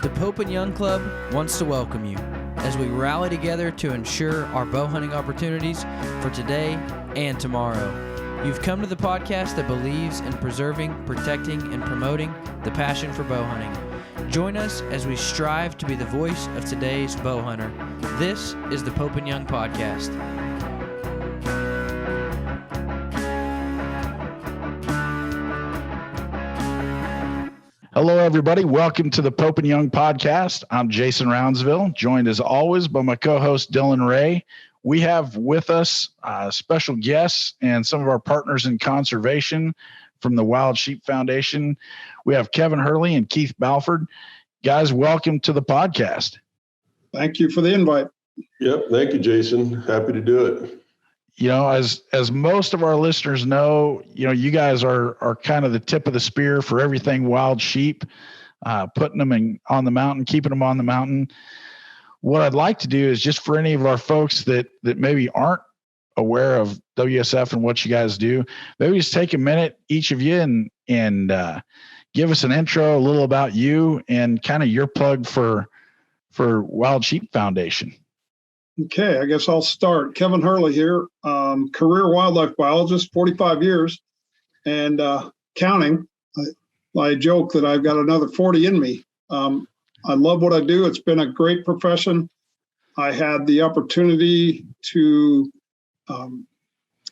The Pope and Young Club wants to welcome you as we rally together to ensure our bow hunting opportunities for today and tomorrow. You've come to the podcast that believes in preserving, protecting, and promoting the passion for bow hunting. Join us as we strive to be the voice of today's bow hunter. This is the Pope and Young Podcast. Hello, everybody. Welcome to the Pope and Young Podcast. I'm Jason Roundsville, joined as always by my co-host Dylan Ray. We have with us special guests and some of our partners in conservation from the Wild Sheep Foundation. We have Kevin Hurley and Keith Balfourd. Guys, welcome to the podcast. Thank you for the invite. Yep. Thank you, Jason. Happy to do it. You know, as most of our listeners know, you guys are kind of the tip of the spear for everything wild sheep, putting them on the mountain, keeping them on the mountain. What I'd like to do is just for any of our folks that maybe aren't aware of WSF and what you guys do, maybe just take a minute, each of you, and give us an intro, a little about you, and kind of your plug for Wild Sheep Foundation. Okay, I guess I'll start. Kevin Hurley here, career wildlife biologist, 45 years, and counting. I joke that I've got another 40 in me. I love what I do. It's been a great profession. I had the opportunity to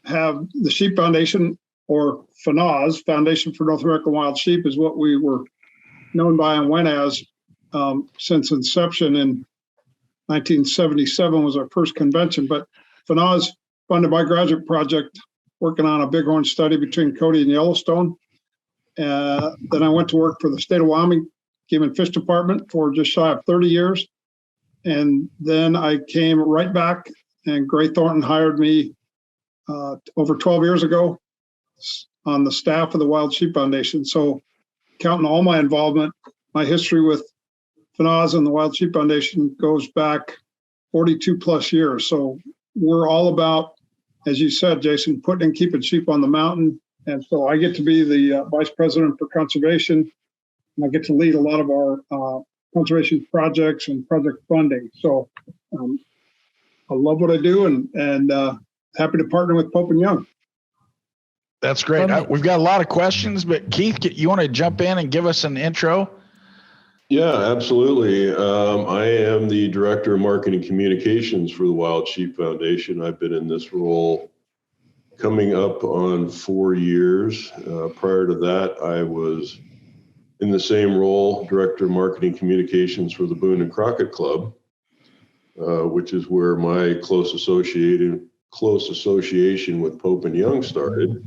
have the Sheep Foundation, or FNAWS, Foundation for North American Wild Sheep, is what we were known by and went as since inception in 1977 was our first convention. But FNAWS funded my graduate project working on a bighorn study between Cody and Yellowstone. Then I went to work for the state of Wyoming Game and Fish Department for just shy of 30 years. And then I came right back, and Gray Thornton hired me over 12 years ago on the staff of the Wild Sheep Foundation. So counting all my involvement, my history with FNAWS and the Wild Sheep Foundation goes back 42 plus years. So we're all about, as you said, Jason, putting and keeping sheep on the mountain. And so I get to be the vice president for conservation, and I get to lead a lot of our conservation projects and project funding. So I love what I do, and happy to partner with Pope and Young. That's great. We've got a lot of questions, but Keith, you want to jump in and give us an intro? Yeah, absolutely. I am the Director of Marketing Communications for the Wild Sheep Foundation. I've been in this role coming up on 4 years. Prior to that, I was in the same role, Director of Marketing Communications for the Boone and Crockett Club, which is where my close association with Pope and Young started.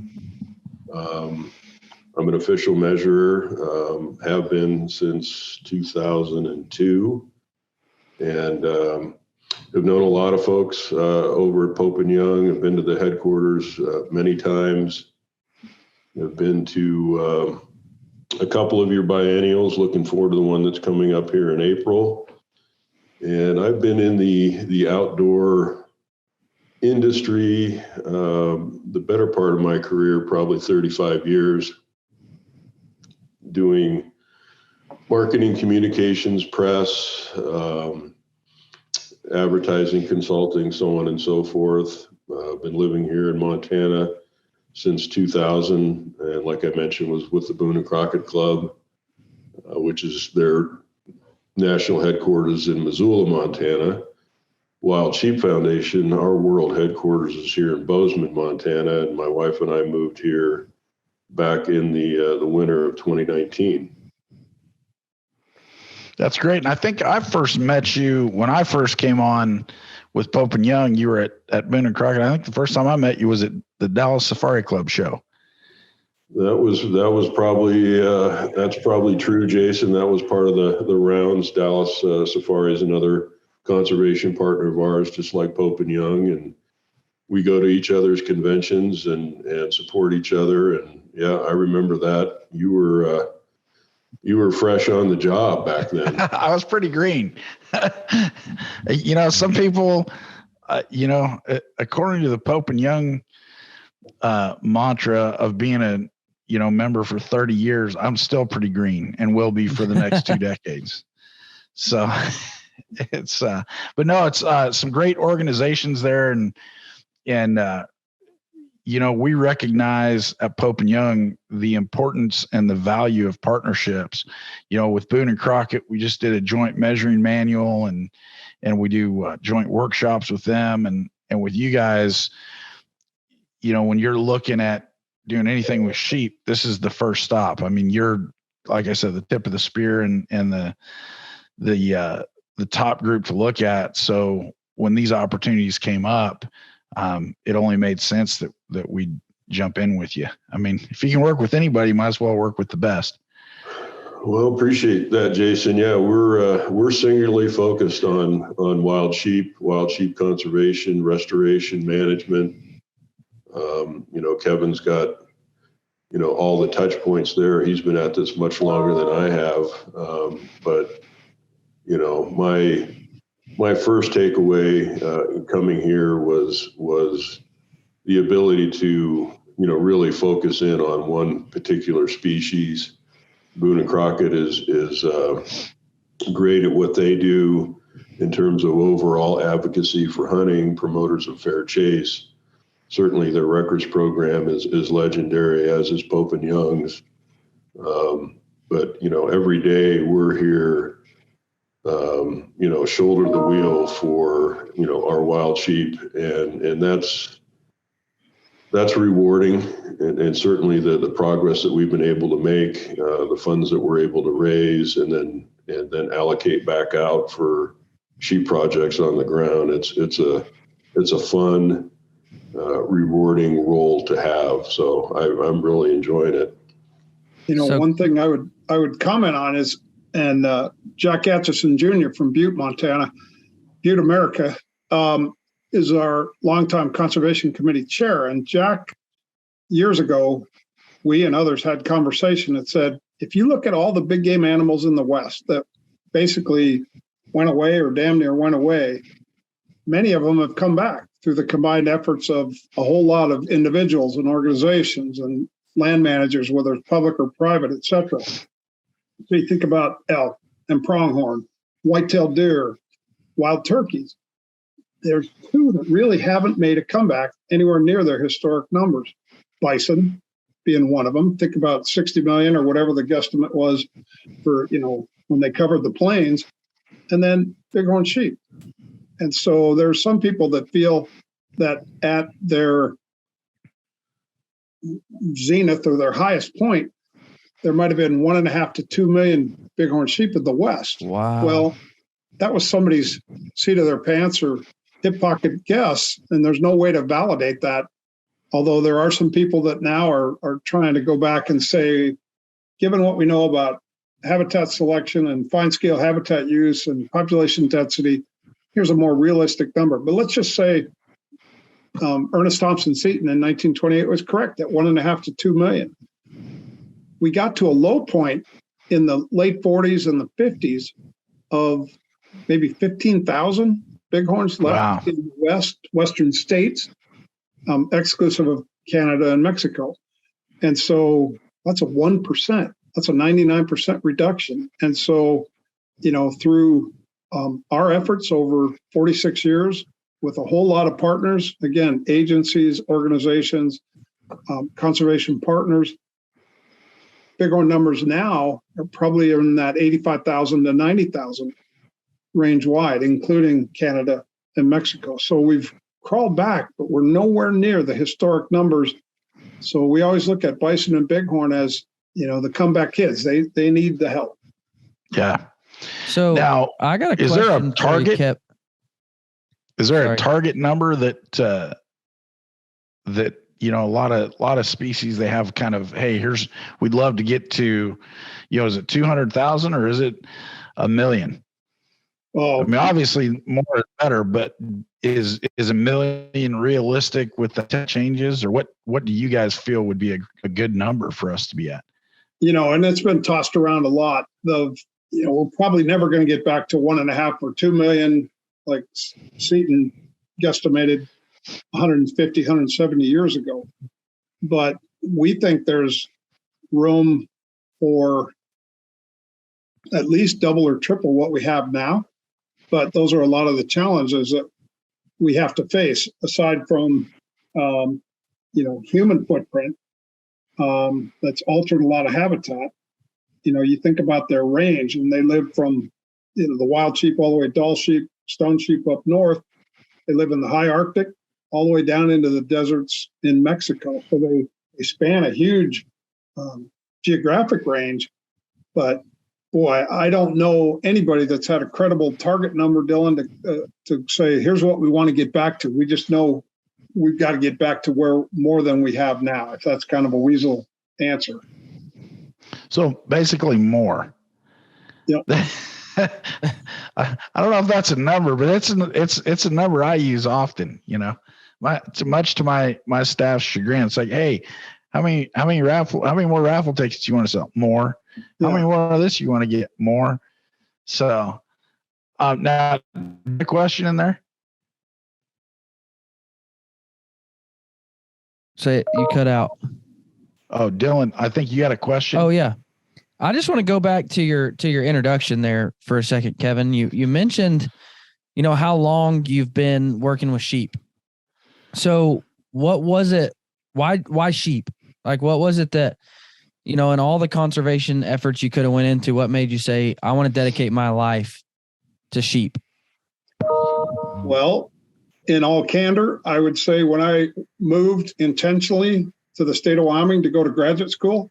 I'm an official measurer, have been since 2002, and have known a lot of folks over at Pope and Young. I've been to the headquarters many times. I've been to a couple of your biennials, looking forward to the one that's coming up here in April. And I've been in the outdoor industry the better part of my career, probably 35 years, doing marketing, communications, press, advertising, consulting, so on and so forth. I've been living here in Montana since 2000, and like I mentioned, was with the Boone and Crockett Club, which is their national headquarters in Missoula, Montana. Wild Sheep Foundation, our world headquarters is here in Bozeman, Montana, and my wife and I moved here back in the winter of 2019. That's great. And I think I first met you when I first came on with Pope and Young. You were at Boone and Crockett. I think the first time I met you was at the Dallas Safari Club show. That was probably that's probably true, Jason. That was part of the rounds. Dallas Safari is another conservation partner of ours, just like Pope and Young, and we go to each other's conventions and support each other. And yeah, I remember that. You were fresh on the job back then. I was pretty green. Some people, according to the Pope and Young mantra of being a member for 30 years, I'm still pretty green and will be for the next 2 decades. So it's, but no, it's some great organizations there. And we recognize at Pope and Young the importance and the value of partnerships. With Boone and Crockett, we just did a joint measuring manual, and we do joint workshops with them, and with you guys. When you're looking at doing anything with sheep, this is the first stop. I mean, you're, like I said, the tip of the spear and the top group to look at. So when these opportunities came up, it only made sense that we jump in with you. I mean, if you can work with anybody, you might as well work with the best. Well, appreciate that, Jason. Yeah, we're singularly focused on wild sheep conservation, restoration, management. Kevin's got all the touch points there. He's been at this much longer than I have. But my first takeaway coming here was the ability to really focus in on one particular species. Boone and Crockett is great at what they do in terms of overall advocacy for hunting, promoters of fair chase. Certainly their records program is legendary, as is Pope and Young's. But every day we're here, shoulder the wheel for our wild sheep, and that's rewarding, and certainly the progress that we've been able to make, the funds that we're able to raise, and then allocate back out for sheep projects on the ground. It's a fun, rewarding role to have. So I'm really enjoying it. One thing I would comment on is, and Jack Atchison Jr. from Butte, Montana, Butte, America, is our longtime conservation committee chair. And Jack, years ago, we and others had conversation that said, if you look at all the big game animals in the West that basically went away or damn near went away, many of them have come back through the combined efforts of a whole lot of individuals and organizations and land managers, whether it's public or private, et cetera. So you think about elk and pronghorn, white-tailed deer, wild turkeys. There's two that really haven't made a comeback anywhere near their historic numbers. Bison being one of them. Think about 60 million or whatever the guesstimate was for, when they covered the plains, and then bighorn sheep. And so there's some people that feel that at their zenith or their highest point, there might have been 1.5 to 2 million bighorn sheep in the West. Wow. Well, that was somebody's seat of their pants or hip pocket guess, and there's no way to validate that. Although there are some people that now are trying to go back and say, given what we know about habitat selection and fine scale habitat use and population density, here's a more realistic number. But let's just say Ernest Thompson Seton in 1928 was correct at 1.5 to 2 million. We got to a low point in the late 40s and the 50s of maybe 15,000 bighorns left in the western states, exclusive of Canada and Mexico. And so that's a 1%. That's a 99% reduction. And so, through our efforts over 46 years with a whole lot of partners, again, agencies, organizations, conservation partners, bighorn numbers now are probably in that 85,000 to 90,000 range wide, including Canada and Mexico. So we've crawled back, but we're nowhere near the historic numbers. So we always look at bison and bighorn as, the comeback kids. They need the help. Yeah. So now, I got a question. Is there a target? Is there a target number that a lot of species, they have kind of, hey, we'd love to get to, is it 200,000 or is it 1 million? Oh, I mean, obviously more is better, but is 1 million realistic with the changes, or what do you guys feel would be a good number for us to be at? And it's been tossed around a lot. We're probably never going to get back to 1.5 or 2 million, like Seton guesstimated 150, 170 years ago. But we think there's room for at least double or triple what we have now. But those are a lot of the challenges that we have to face, aside from, human footprint that's altered a lot of habitat. You think about their range, and they live from, the wild sheep all the way, Dall sheep, stone sheep up north. They live in the high Arctic, all the way down into the deserts in Mexico. So they span a huge geographic range. But boy, I don't know anybody that's had a credible target number, Dylan, to say, here's what we want to get back to. We just know we've got to get back to where more than we have now, if that's kind of a weasel answer. So basically more. Yep. I don't know if that's a number, but it's a number I use often, much to my staff's chagrin. It's like, hey, how many more raffle tickets do you want to sell? More. Yeah. How many more of this you want to get? More. So now the question in there. Say you cut out. Oh, Dylan, I think you got a question. Oh yeah. I just want to go back to your introduction there for a second, Kevin. You mentioned, how long you've been working with sheep. So what was it? Why sheep? Like, what was it that, in all the conservation efforts you could have went into, what made you say, I want to dedicate my life to sheep? Well, in all candor, I would say when I moved intentionally to the state of Wyoming to go to graduate school,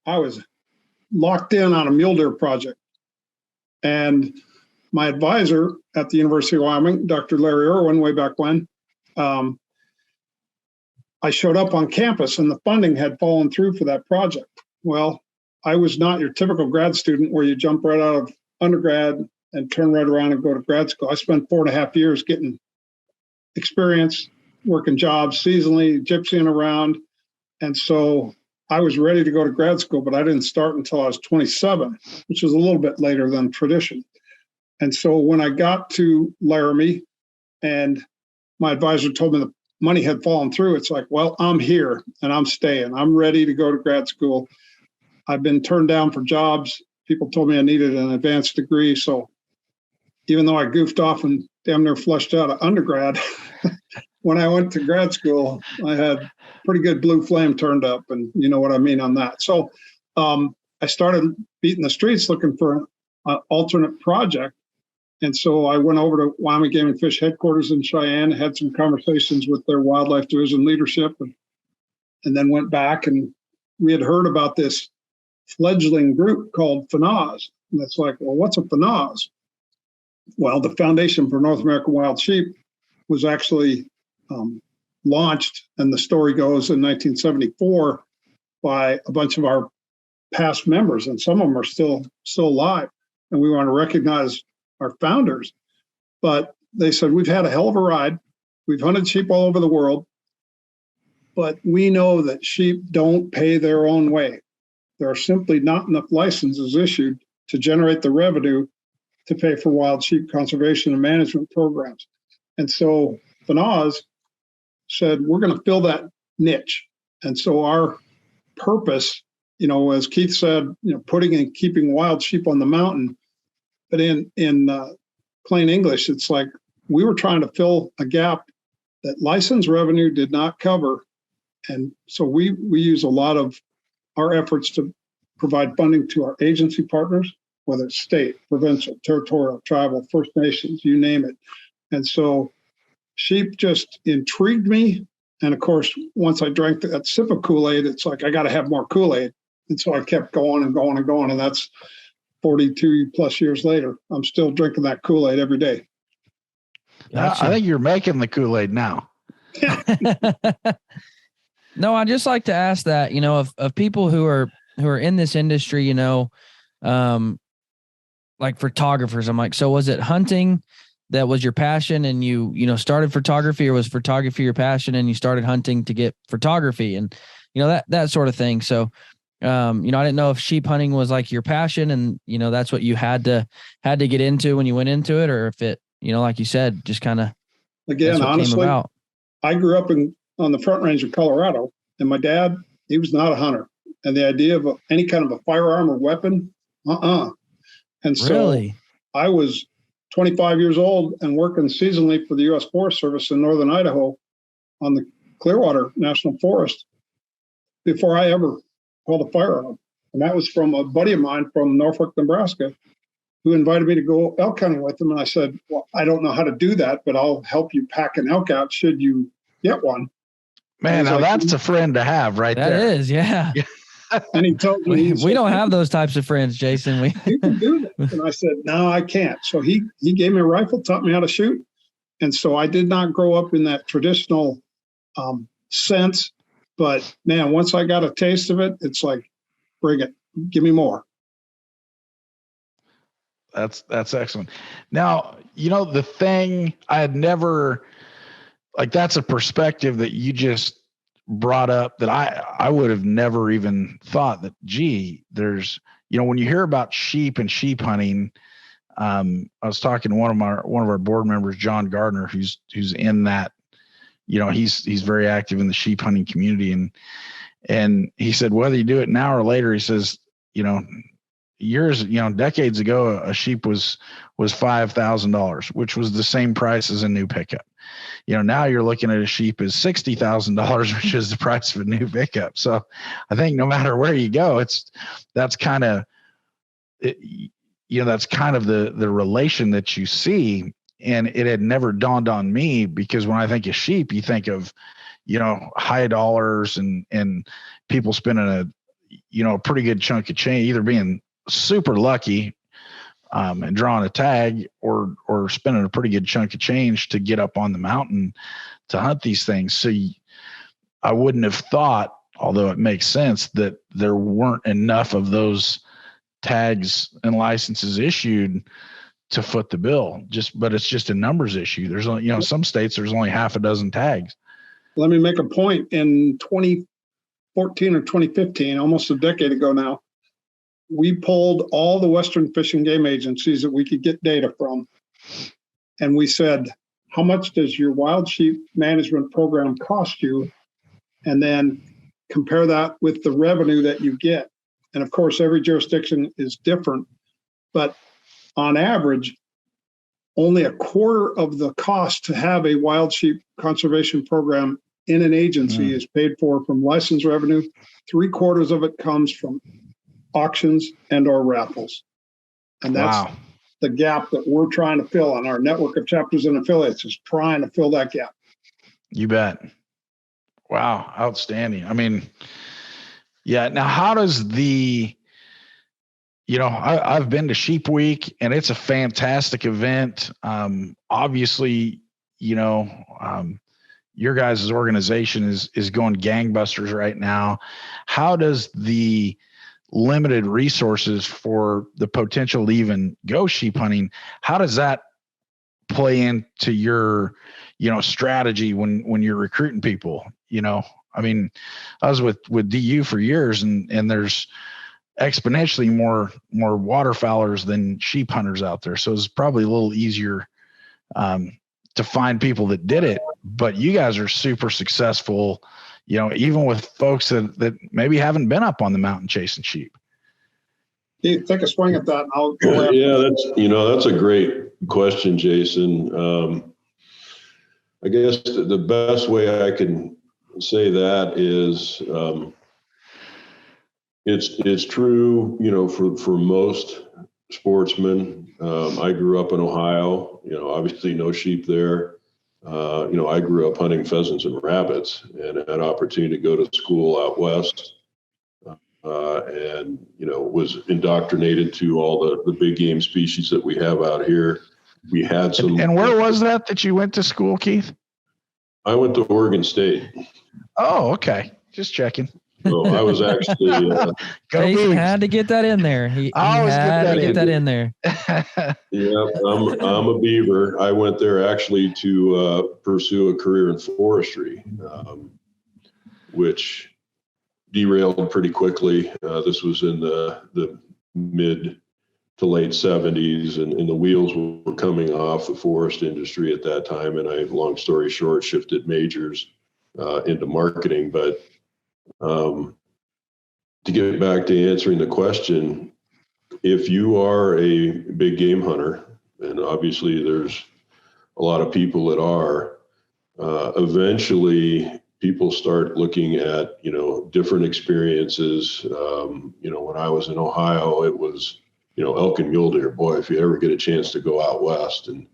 I was locked in on a mule deer project. And my advisor at the University of Wyoming, Dr. Larry Irwin, way back when, I showed up on campus and the funding had fallen through for that project. Well, I was not your typical grad student where you jump right out of undergrad and turn right around and go to grad school. I spent 4.5 years getting experience, working jobs seasonally, gypsying around. And so I was ready to go to grad school, but I didn't start until I was 27, which is a little bit later than tradition. And so when I got to Laramie and my advisor told me the money had fallen through, it's like, well, I'm here and I'm staying. I'm ready to go to grad school. I've been turned down for jobs. People told me I needed an advanced degree. So even though I goofed off and damn near flushed out of undergrad, when I went to grad school, I had pretty good blue flame turned up, and you know what I mean on that. So I started beating the streets looking for an alternate project. And so I went over to Wyoming Game and Fish headquarters in Cheyenne, had some conversations with their wildlife division leadership, and then went back, and we had heard about this fledgling group called FNAS. And it's like, well, what's a FNAS? Well, the Foundation for North American Wild Sheep was actually launched, and the story goes, in 1974 by a bunch of our past members, and some of them are still alive. And we want to recognize our founders. But they said, we've had a hell of a ride. We've hunted sheep all over the world, but we know that sheep don't pay their own way. There are simply not enough licenses issued to generate the revenue to pay for wild sheep conservation and management programs. And so FNAS said, we're going to fill that niche. And so our purpose, as Keith said, putting and keeping wild sheep on the mountain, but in plain English, it's like we were trying to fill a gap that license revenue did not cover. And so we use a lot of our efforts to provide funding to our agency partners, whether it's state, provincial, territorial, tribal, First Nations, you name it. And so sheep just intrigued me. And of course, once I drank that sip of Kool-Aid, it's like, I got to have more Kool-Aid. And so I kept going and going and going. And that's 42 plus years later. I'm still drinking that Kool-Aid every day. Gotcha. I think you're making the Kool-Aid now. No, I just like to ask that, of people who are in this industry, like photographers. I'm like, so was it hunting that was your passion and you started photography, or was photography your passion and you started hunting to get photography and, that sort of thing. So, I didn't know if sheep hunting was like your passion and, that's what you had to get into when you went into it, or if it, like you said, just kind of, again, honestly, I grew up on the Front Range of Colorado, and my dad, he was not a hunter. And the idea of any kind of a firearm or weapon, And so Really? I was 25 years old and working seasonally for the U.S. Forest Service in northern Idaho on the Clearwater National Forest before I ever called a firearm. And that was from a buddy of mine from Norfolk, Nebraska, who invited me to go elk hunting with him. And I said, well, I don't know how to do that, but I'll help you pack an elk out should you get one. Man, now like, that's a friend to have right That there. is, yeah. And he told me, We don't have those types of friends, Jason. You can do that. And I said, no, I can't. So he gave me a rifle, taught me how to shoot. And so I did not grow up in that traditional sense. But man, once I got a taste of it, it's like, bring it, give me more. That's excellent. Now, the thing I had never, like, that's a perspective that you just brought up that I would have never even thought that, gee, there's, when you hear about sheep and sheep hunting, I was talking to one of our board members, John Gardner, who's in that, he's very active in the sheep hunting community. And he said, whether you do it now or later, he says, decades ago, a sheep was $5,000, which was the same price as a new pickup. Now you're looking at a sheep as $60,000, which is the price of a new pickup. So I think no matter where you go, that's kind of the relation that you see. And it had never dawned on me, because when I think of sheep, you think of, high dollars and people spending a pretty good chunk of change, either being super lucky and drawing a tag or spending a pretty good chunk of change to get up on the mountain to hunt these things. So I wouldn't have thought, although it makes sense, that there weren't enough of those tags and licenses issued to foot the bill. But it's just a numbers issue. There's only, some states, there's only half a dozen tags. Let me make a point. In 2014 or 2015, almost a decade ago now, we pulled all the Western Fish and Game agencies that we could get data from. And we said, how much does your wild sheep management program cost you? And then compare that with the revenue that you get. And of course, every jurisdiction is different, but on average, only a quarter of the cost to have a wild sheep conservation program in an agency is paid for from license revenue. 3/4 of it comes from auctions and or raffles. And that's the gap that we're trying to fill on our network of chapters and affiliates, is trying to fill that gap. You bet. Wow. Outstanding. I mean, yeah. Now, how does I've been to Sheep Week, and it's a fantastic event. Obviously, your guys' organization is going gangbusters right now. How does the limited resources for the potential to even go sheep hunting, how does that play into your, strategy when you're recruiting people? I mean, I was with DU for years, and there's exponentially more waterfowlers than sheep hunters out there. So it's probably a little easier to find people that did it, but you guys are super successful, even with folks that maybe haven't been up on the mountain chasing sheep. You take a swing at that, and I'll go after. Yeah, that's a great question, Jason. I guess the best way I can say that is, it's true, for most sportsmen. I grew up in Ohio, obviously no sheep there. I grew up hunting pheasants and rabbits, and had opportunity to go to school out west, and was indoctrinated to all the big game species that we have out here. We had some. And where was that you went to school, Keith? I went to Oregon State. Oh, okay. Just checking. So I was actually Jason had to get that in there. He had to get that in there. Yeah, I'm a Beaver. I went there actually to pursue a career in forestry, which derailed pretty quickly. This was in the mid to late 70s, and the wheels were coming off the forest industry at that time. And I, long story short, shifted majors into marketing. But to get back to answering the question, if you are a big game hunter, and obviously there's a lot of people that are, eventually people start looking at, different experiences. When I was in Ohio, it was, elk and mule deer. Boy, if you ever get a chance to go out west and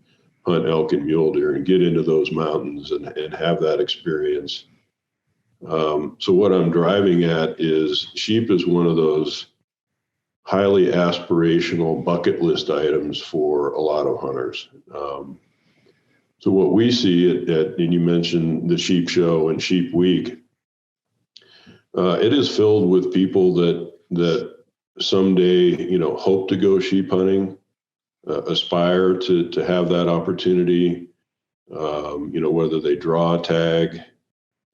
hunt elk and mule deer and get into those mountains and have that experience. So what I'm driving at is sheep is one of those highly aspirational bucket list items for a lot of hunters. So what we see and you mentioned the sheep show and sheep week, it is filled with people that someday, hope to go sheep hunting, aspire to have that opportunity, whether they draw a tag,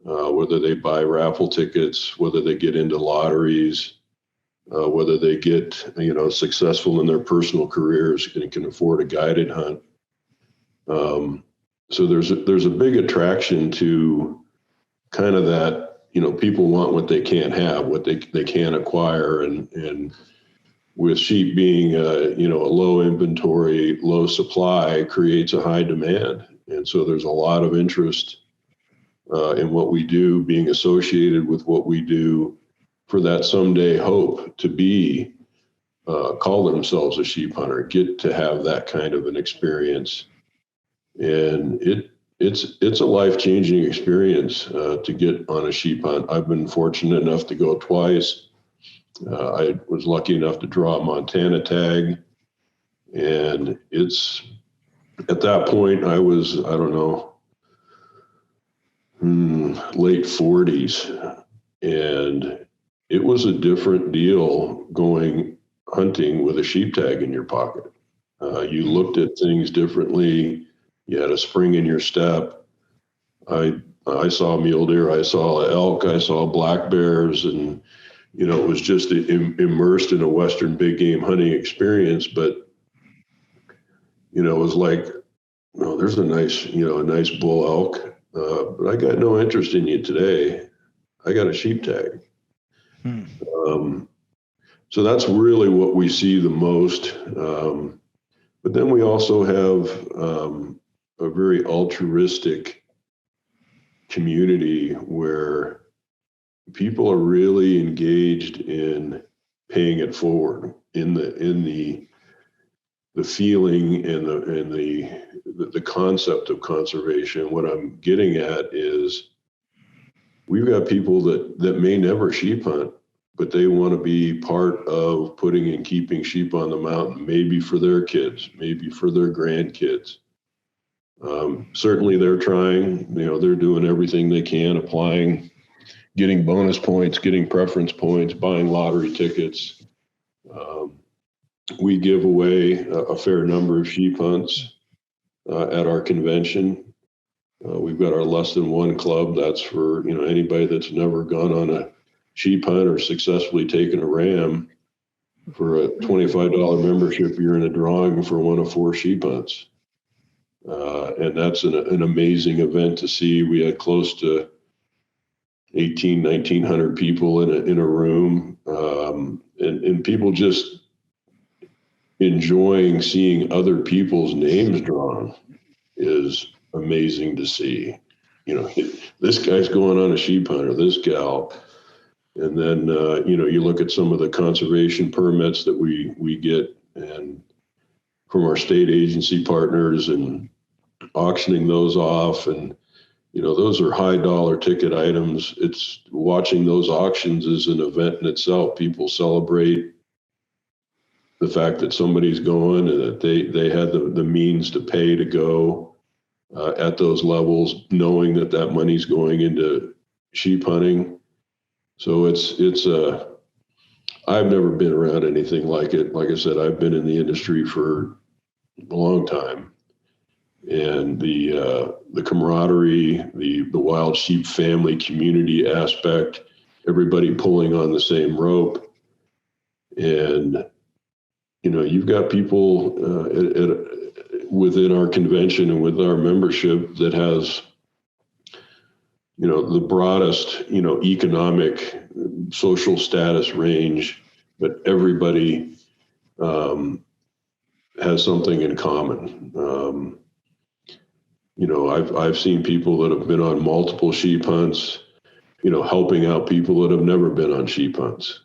whether they buy raffle tickets, whether they get into lotteries, whether they get, successful in their personal careers and can afford a guided hunt. So there's a big attraction to kind of that, people want what they can't have, what they can't acquire. And with sheep being, a low inventory, low supply creates a high demand. And so there's a lot of interest in what we do, being associated with what we do for that someday hope to be, call themselves a sheep hunter, get to have that kind of an experience. And it's a life-changing experience to get on a sheep hunt. I've been fortunate enough to go twice. I was lucky enough to draw a Montana tag, and it's at that point I was, I don't know, late 40s, and it was a different deal going hunting with a sheep tag in your pocket. You looked at things differently. You had a spring in your step. I saw mule deer, I saw elk, I saw black bears, and it was just immersed in a Western big game hunting experience. But it was like, there's a nice bull elk, but I got no interest in you today. I got a sheep tag. So that's really what we see the most. But then we also have a very altruistic community where people are really engaged in paying it forward in the feeling and the concept of conservation. What I'm getting at is we've got people that may never sheep hunt, but they want to be part of putting and keeping sheep on the mountain, maybe for their kids, maybe for their grandkids. Certainly they're trying, they're doing everything they can, applying, getting bonus points, getting preference points, buying lottery tickets. We give away a fair number of sheep hunts at our convention. We've got our less than one club. That's for, anybody that's never gone on a sheep hunt or successfully taken a ram. For a $25 membership, you're in a drawing for one of 4 sheep hunts. And that's an amazing event to see. We had close to 1,900 people in a room, and people just enjoying seeing other people's names drawn is amazing to see. This guy's going on a sheep hunt, or this gal. And then, you look at some of the conservation permits that we get and from our state agency partners and auctioning those off. And, those are high dollar ticket items. It's watching those auctions is an event in itself. People celebrate the fact that somebody's going and that they had the means to pay to go at those levels, knowing that money's going into sheep hunting. So I've never been around anything like it. Like I said, I've been in the industry for a long time, and the camaraderie, the wild sheep family community aspect, everybody pulling on the same rope. And, you've got people within our convention and with our membership that has, the broadest, economic, social status range, but everybody has something in common. I've seen people that have been on multiple sheep hunts, helping out people that have never been on sheep hunts.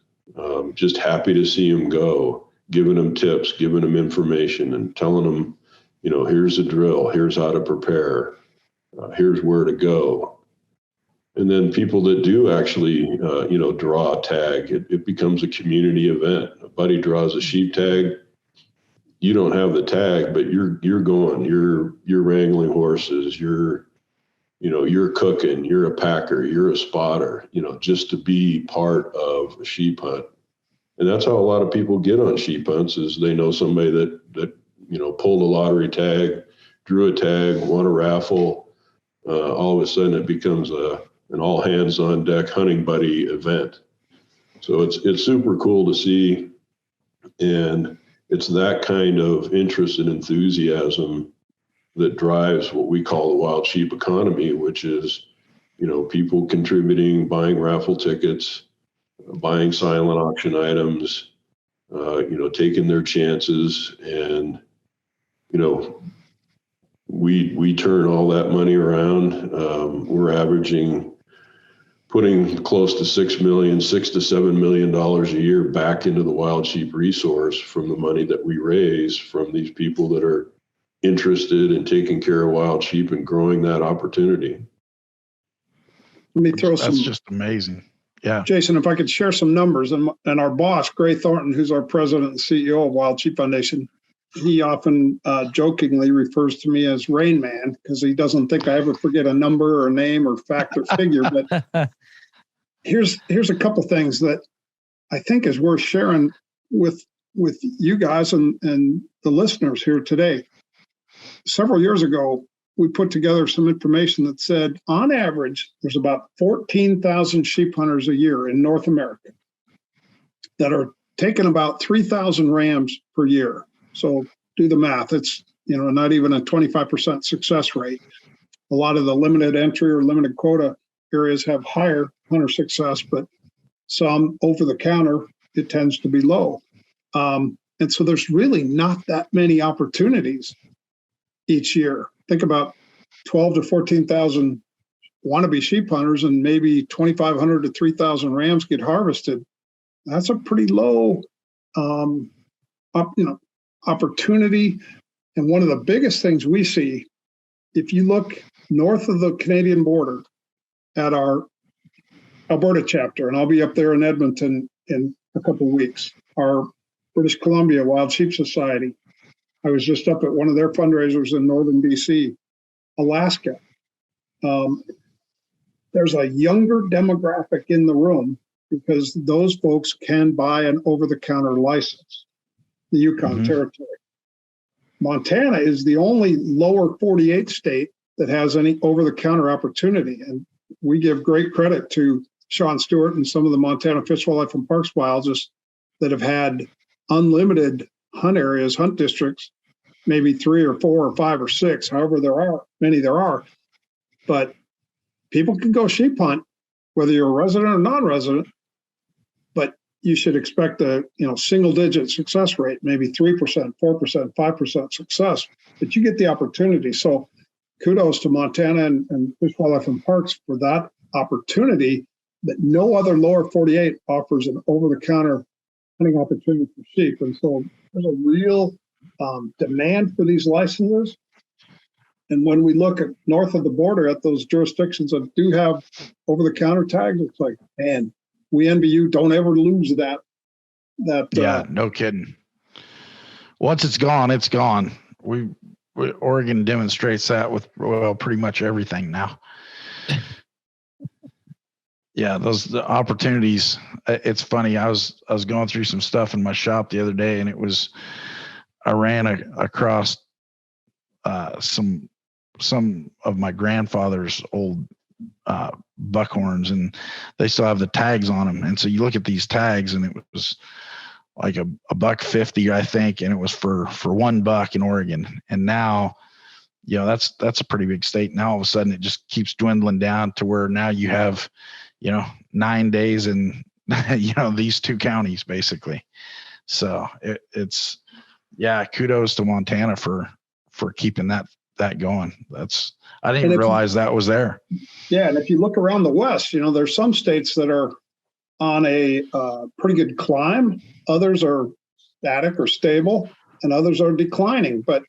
Just happy to see them go, giving them tips, giving them information, and telling them, here's a drill, here's how to prepare, here's where to go. And then people that do actually, draw a tag, it becomes a community event. A buddy draws a sheep tag. You don't have the tag, but you're going, you're wrangling horses, you're cooking, you're a packer, you're a spotter, just to be part of a sheep hunt. And that's how a lot of people get on sheep hunts, is they know somebody that pulled a lottery tag, drew a tag, won a raffle. All of a sudden it becomes an all hands on deck hunting buddy event. So it's super cool to see. And it's that kind of interest and enthusiasm that drives what we call the wild sheep economy, which is, people contributing, buying raffle tickets, buying silent auction items, taking their chances. And, we turn all that money around. We're averaging putting close to $6 to $7 million a year back into the wild sheep resource from the money that we raise from these people that are interested in taking care of wild sheep and growing that opportunity. Let me throw That's just amazing. Yeah. Jason, if I could share some numbers, and our boss, Gray Thornton, who's our president and CEO of Wild Sheep Foundation, he often jokingly refers to me as Rain Man, because he doesn't think I ever forget a number or a name or fact or figure. But here's a couple things that I think is worth sharing with you guys and the listeners here today. Several years ago, we put together some information that said, on average, there's about 14,000 sheep hunters a year in North America that are taking about 3,000 rams per year. So do the math. It's, not even a 25% success rate. A lot of the limited entry or limited quota areas have higher hunter success, but some over the counter, it tends to be low. And so there's really not that many opportunities each year. Think about 12 to 14,000 wannabe sheep hunters, and maybe 2,500 to 3,000 rams get harvested. That's a pretty low, opportunity. And one of the biggest things we see, if you look north of the Canadian border at our Alberta chapter, and I'll be up there in Edmonton in a couple of weeks, our British Columbia Wild Sheep Society. I was just up at one of their fundraisers in northern BC, Alaska. There's a younger demographic in the room because those folks can buy an over-the-counter license, the Yukon Territory. Montana is the only lower 48 state that has any over-the-counter opportunity. And we give great credit to Sean Stewart and some of the Montana Fish, Wildlife, and Parks biologists that have had unlimited hunt areas, hunt districts, maybe 3 or 4 or 5 or 6, however many there are. But people can go sheep hunt, whether you're a resident or non-resident, but you should expect a single-digit success rate, maybe 3%, 4%, 5% success, but you get the opportunity. So kudos to Montana and Fish, Wildlife, and Parks for that opportunity that no other lower 48 offers an over-the-counter hunting opportunity for sheep. And so there's a real demand for these licenses. And when we look at north of the border at those jurisdictions that do have over-the-counter tags, it's like, man, we envy you. Don't ever lose that. Yeah, no kidding. Once it's gone, it's gone. Oregon demonstrates that with pretty much everything now. Yeah, the opportunities. It's funny. I was going through some stuff in my shop the other day, and I ran across some of my grandfather's old buckhorns, and they still have the tags on them. And so you look at these tags, and it was like a $1.50, I think, and it was for $1 in Oregon. And now, that's a pretty big state. Now all of a sudden it just keeps dwindling down to where now you have 9 days in these 2 counties basically. So it's kudos to Montana for keeping that going. I didn't even realize that was there. Yeah, and if you look around the West, there's some states that are on a pretty good climb. Others are static or stable, and others are declining. But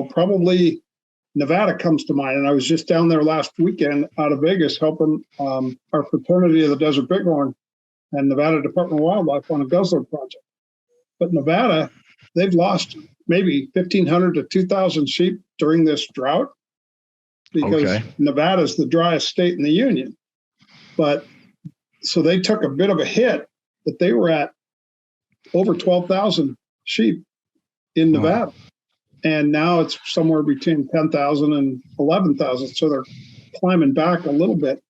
probably Nevada comes to mind. And I was just down there last weekend out of Vegas helping our fraternity of the Desert Bighorn and Nevada Department of Wildlife on a guzzler project. But Nevada, they've lost maybe 1,500 to 2,000 sheep during this drought because Nevada is the driest state in the union. But so they took a bit of a hit, but they were at over 12,000 sheep in Nevada. And now it's somewhere between 10,000 and 11,000. So they're climbing back a little bit.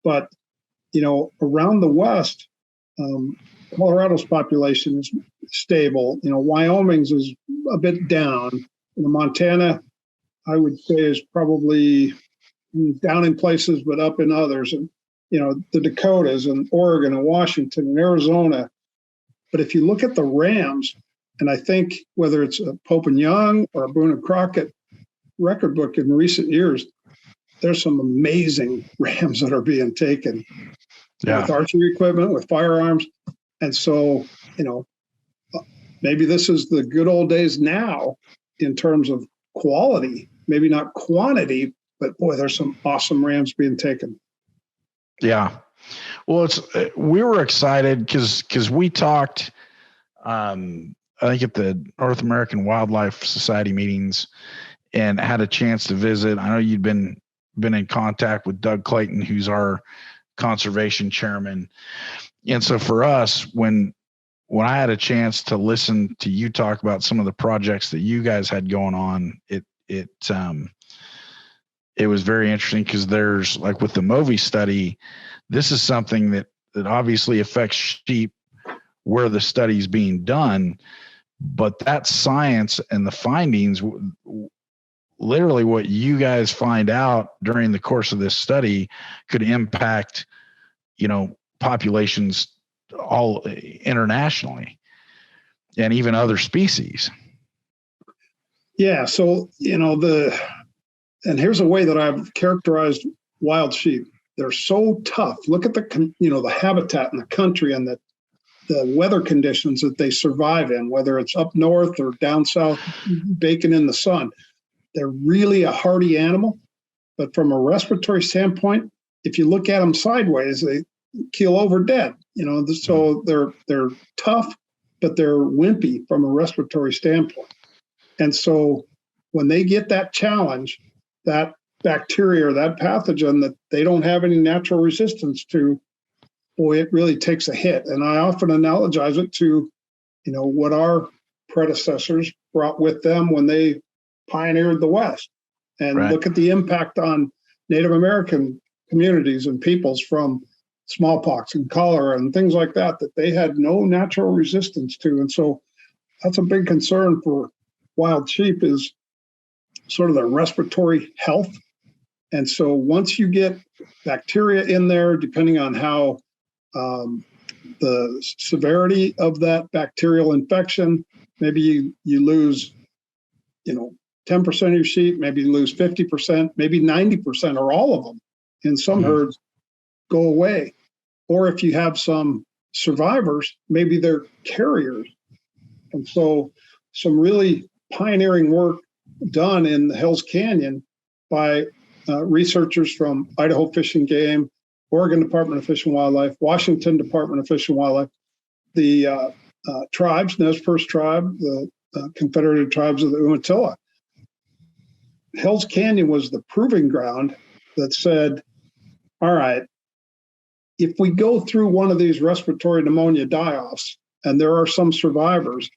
But, around the West, Colorado's population is stable. Wyoming's is a bit down. Montana, I would say, is probably down in places, but up in others. And, the Dakotas and Oregon and Washington and Arizona. But if you look at the rams, and I think whether it's a Pope and Young or a Boone and Crockett record book in recent years, there's some amazing rams that are being taken with archery equipment, with firearms. And so, maybe this is the good old days now in terms of quality, maybe not quantity, but boy, there's some awesome rams being taken. Yeah. Well, we were excited because we talked, I think at the North American Wildlife Society meetings and had a chance to visit. I know you'd been in contact with Doug Clayton, who's our conservation chairman. And so for us, when I had a chance to listen to you talk about some of the projects that you guys had going on, it was very interesting because there's, like with the Movi study, this is something that obviously affects sheep where the study's being done, but that science and the findings, literally what you guys find out during the course of this study could impact, populations all internationally and even other species. Yeah. So, and here's a way that I've characterized wild sheep. They're so tough. Look at the habitat in the country and the weather conditions that they survive in, whether it's up north or down south, baking in the sun. They're really a hardy animal. But from a respiratory standpoint, if you look at them sideways, they keel over dead. So they're tough, but they're wimpy from a respiratory standpoint. And so when they get that challenge, that bacteria or that pathogen that they don't have any natural resistance to, boy, it really takes a hit. And I often analogize it to, what our predecessors brought with them when they pioneered the West. And look at the impact on Native American communities and peoples from smallpox and cholera and things like that they had no natural resistance to. And so that's a big concern for wild sheep, is sort of their respiratory health. And so once you get bacteria in there, depending on how the severity of that bacterial infection, maybe you lose, 10% of your sheep, maybe you lose 50%, maybe 90% or all of them in some herds go away. Or if you have some survivors, maybe they're carriers. And so some really pioneering work done in the Hells Canyon by researchers from Idaho Fish and Game, Oregon Department of Fish and Wildlife, Washington Department of Fish and Wildlife, the tribes, Nez Perce tribe, the Confederated Tribes of the Umatilla. Hells Canyon was the proving ground that said, all right, if we go through one of these respiratory pneumonia die-offs, and there are some survivors,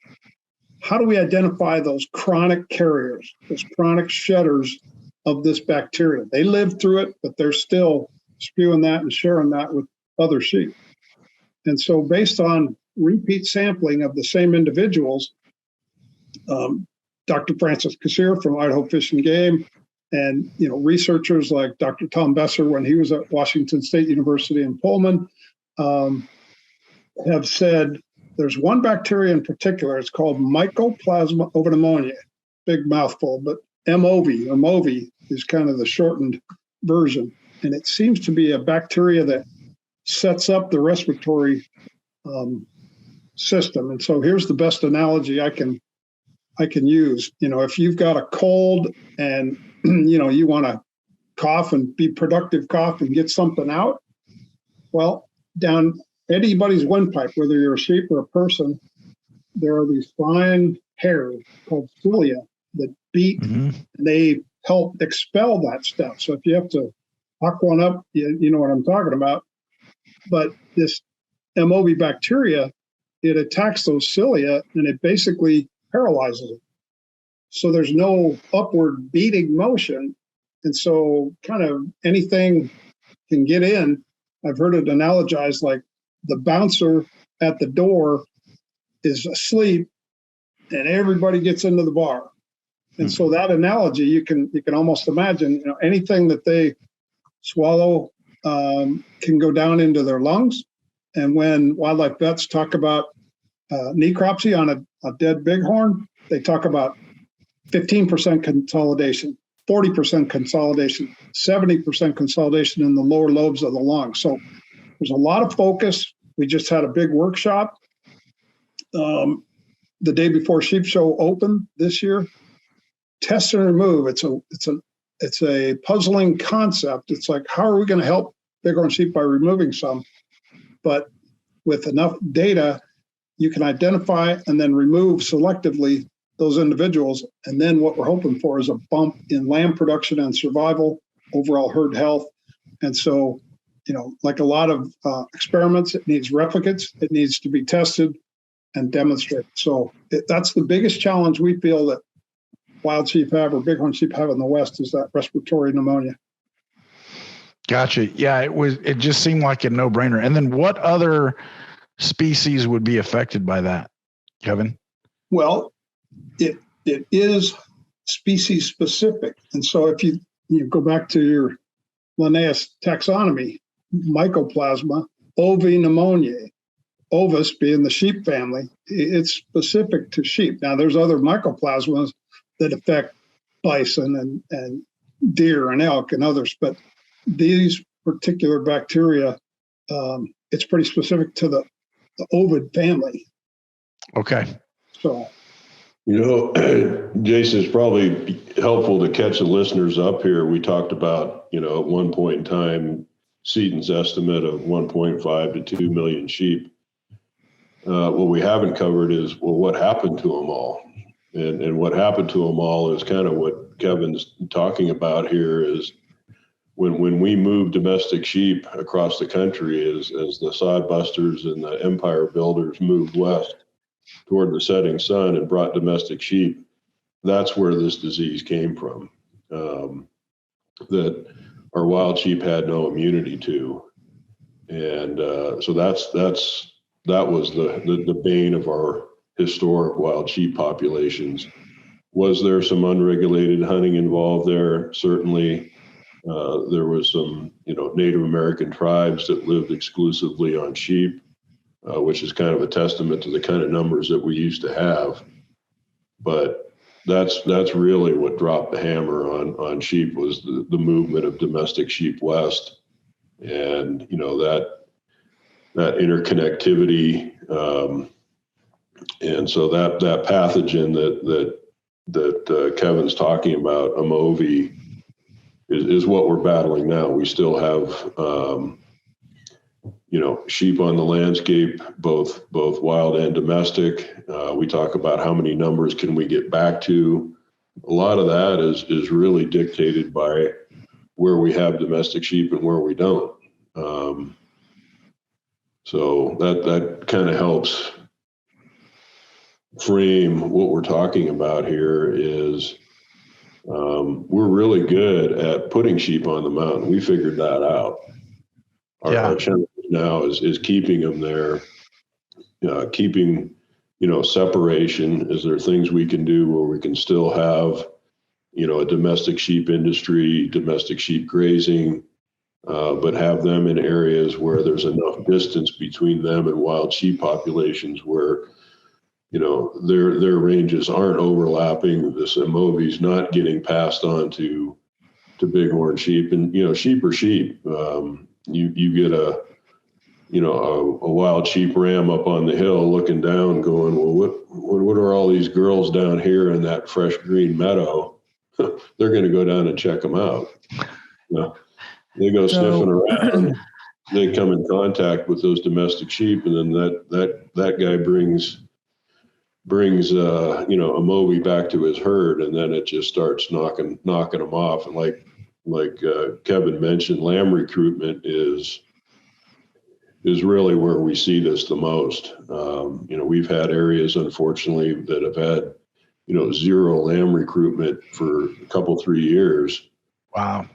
how do we identify those chronic carriers, those chronic shedders of this bacteria? They lived through it, but they're still spewing that and sharing that with other sheep. And so based on repeat sampling of the same individuals, Dr. Francis Kassir from Idaho Fish and Game, and researchers like Dr. Tom Besser when he was at Washington State University in Pullman, have said there's one bacteria in particular. It's called Mycoplasma over pneumonia. Big mouthful, but MOV or MOVI is kind of the shortened version. And it seems to be a bacteria that sets up the respiratory system. And so here's the best analogy I can use. If you've got a cold and you want to cough and be productive, cough and get something out, well, down anybody's windpipe, whether you're a sheep or a person, there are these fine hairs called cilia that beat, and they help expel that stuff. So if you have to hock one up, you know what I'm talking about. But this MOV bacteria, it attacks those cilia and it basically paralyzes it. So there's no upward beating motion. And so kind of anything can get in. I've heard it analogized like the bouncer at the door is asleep and everybody gets into the bar. And so that analogy, you can almost imagine, anything that they swallow can go down into their lungs. And when wildlife vets talk about necropsy on a dead bighorn, they talk about 15% consolidation, 40% consolidation, 70% consolidation in the lower lobes of the lung. So there's a lot of focus. We just had a big workshop the day before Sheep Show opened this year. Test and remove. It's a puzzling concept. It's like, how are we going to help bighorn sheep by removing some? But with enough data, you can identify and then remove selectively those individuals. And then what we're hoping for is a bump in lamb production and survival, overall herd health. And so, like a lot of experiments, it needs replicates. It needs to be tested and demonstrated. So that's the biggest challenge we feel that wild sheep have or bighorn sheep have in the West is that respiratory pneumonia. Gotcha. Yeah, it just seemed like a no-brainer. And then what other species would be affected by that, Kevin? Well, it is species specific. And so if you go back to your Linnaeus taxonomy, Mycoplasma, pneumoniae, ovis being the sheep family, it's specific to sheep. Now there's other mycoplasmas that affect bison and deer and elk and others, but these particular bacteria, it's pretty specific to the ovid family. Okay. So, Jason, it's probably helpful to catch the listeners up here. We talked about, at one point in time, Seaton's estimate of 1.5 to 2 million sheep. What we haven't covered is, what happened to them all? And what happened to them all is kind of what Kevin's talking about here is when we moved domestic sheep across the country as the sodbusters and the empire builders moved west toward the setting sun and brought domestic sheep, that's where this disease came from, that our wild sheep had no immunity to. And so that was the bane of our historic wild sheep populations. Was there some unregulated hunting involved there? Certainly. There was some, Native American tribes that lived exclusively on sheep, which is kind of a testament to the kind of numbers that we used to have. But that's really what dropped the hammer on sheep was the movement of domestic sheep west, and that interconnectivity, and so that pathogen that Kevin's talking about, MOV, is what we're battling now. We still have sheep on the landscape, both wild and domestic. We talk about how many numbers can we get back to. A lot of that is really dictated by where we have domestic sheep and where we don't. So that kind of helps frame what we're talking about here is we're really good at putting sheep on the mountain. We figured that out. Our challenge now is keeping them there, keeping, separation. Is there things we can do where we can still have, a domestic sheep industry, domestic sheep grazing, but have them in areas where there's enough distance between them and wild sheep populations where, their ranges aren't overlapping. This MOV's not getting passed on to bighorn sheep, and sheep are sheep. You get a wild sheep ram up on the hill looking down, going, well, what are all these girls down here in that fresh green meadow? They're going to go down and check them out. They go sniffing around. They come in contact with those domestic sheep, and then that guy brings a Moby back to his herd, and then it just starts knocking them off. And like Kevin mentioned, lamb recruitment is really where we see this the most. We've had areas, unfortunately, that have had zero lamb recruitment for a couple, 3 years. Wow.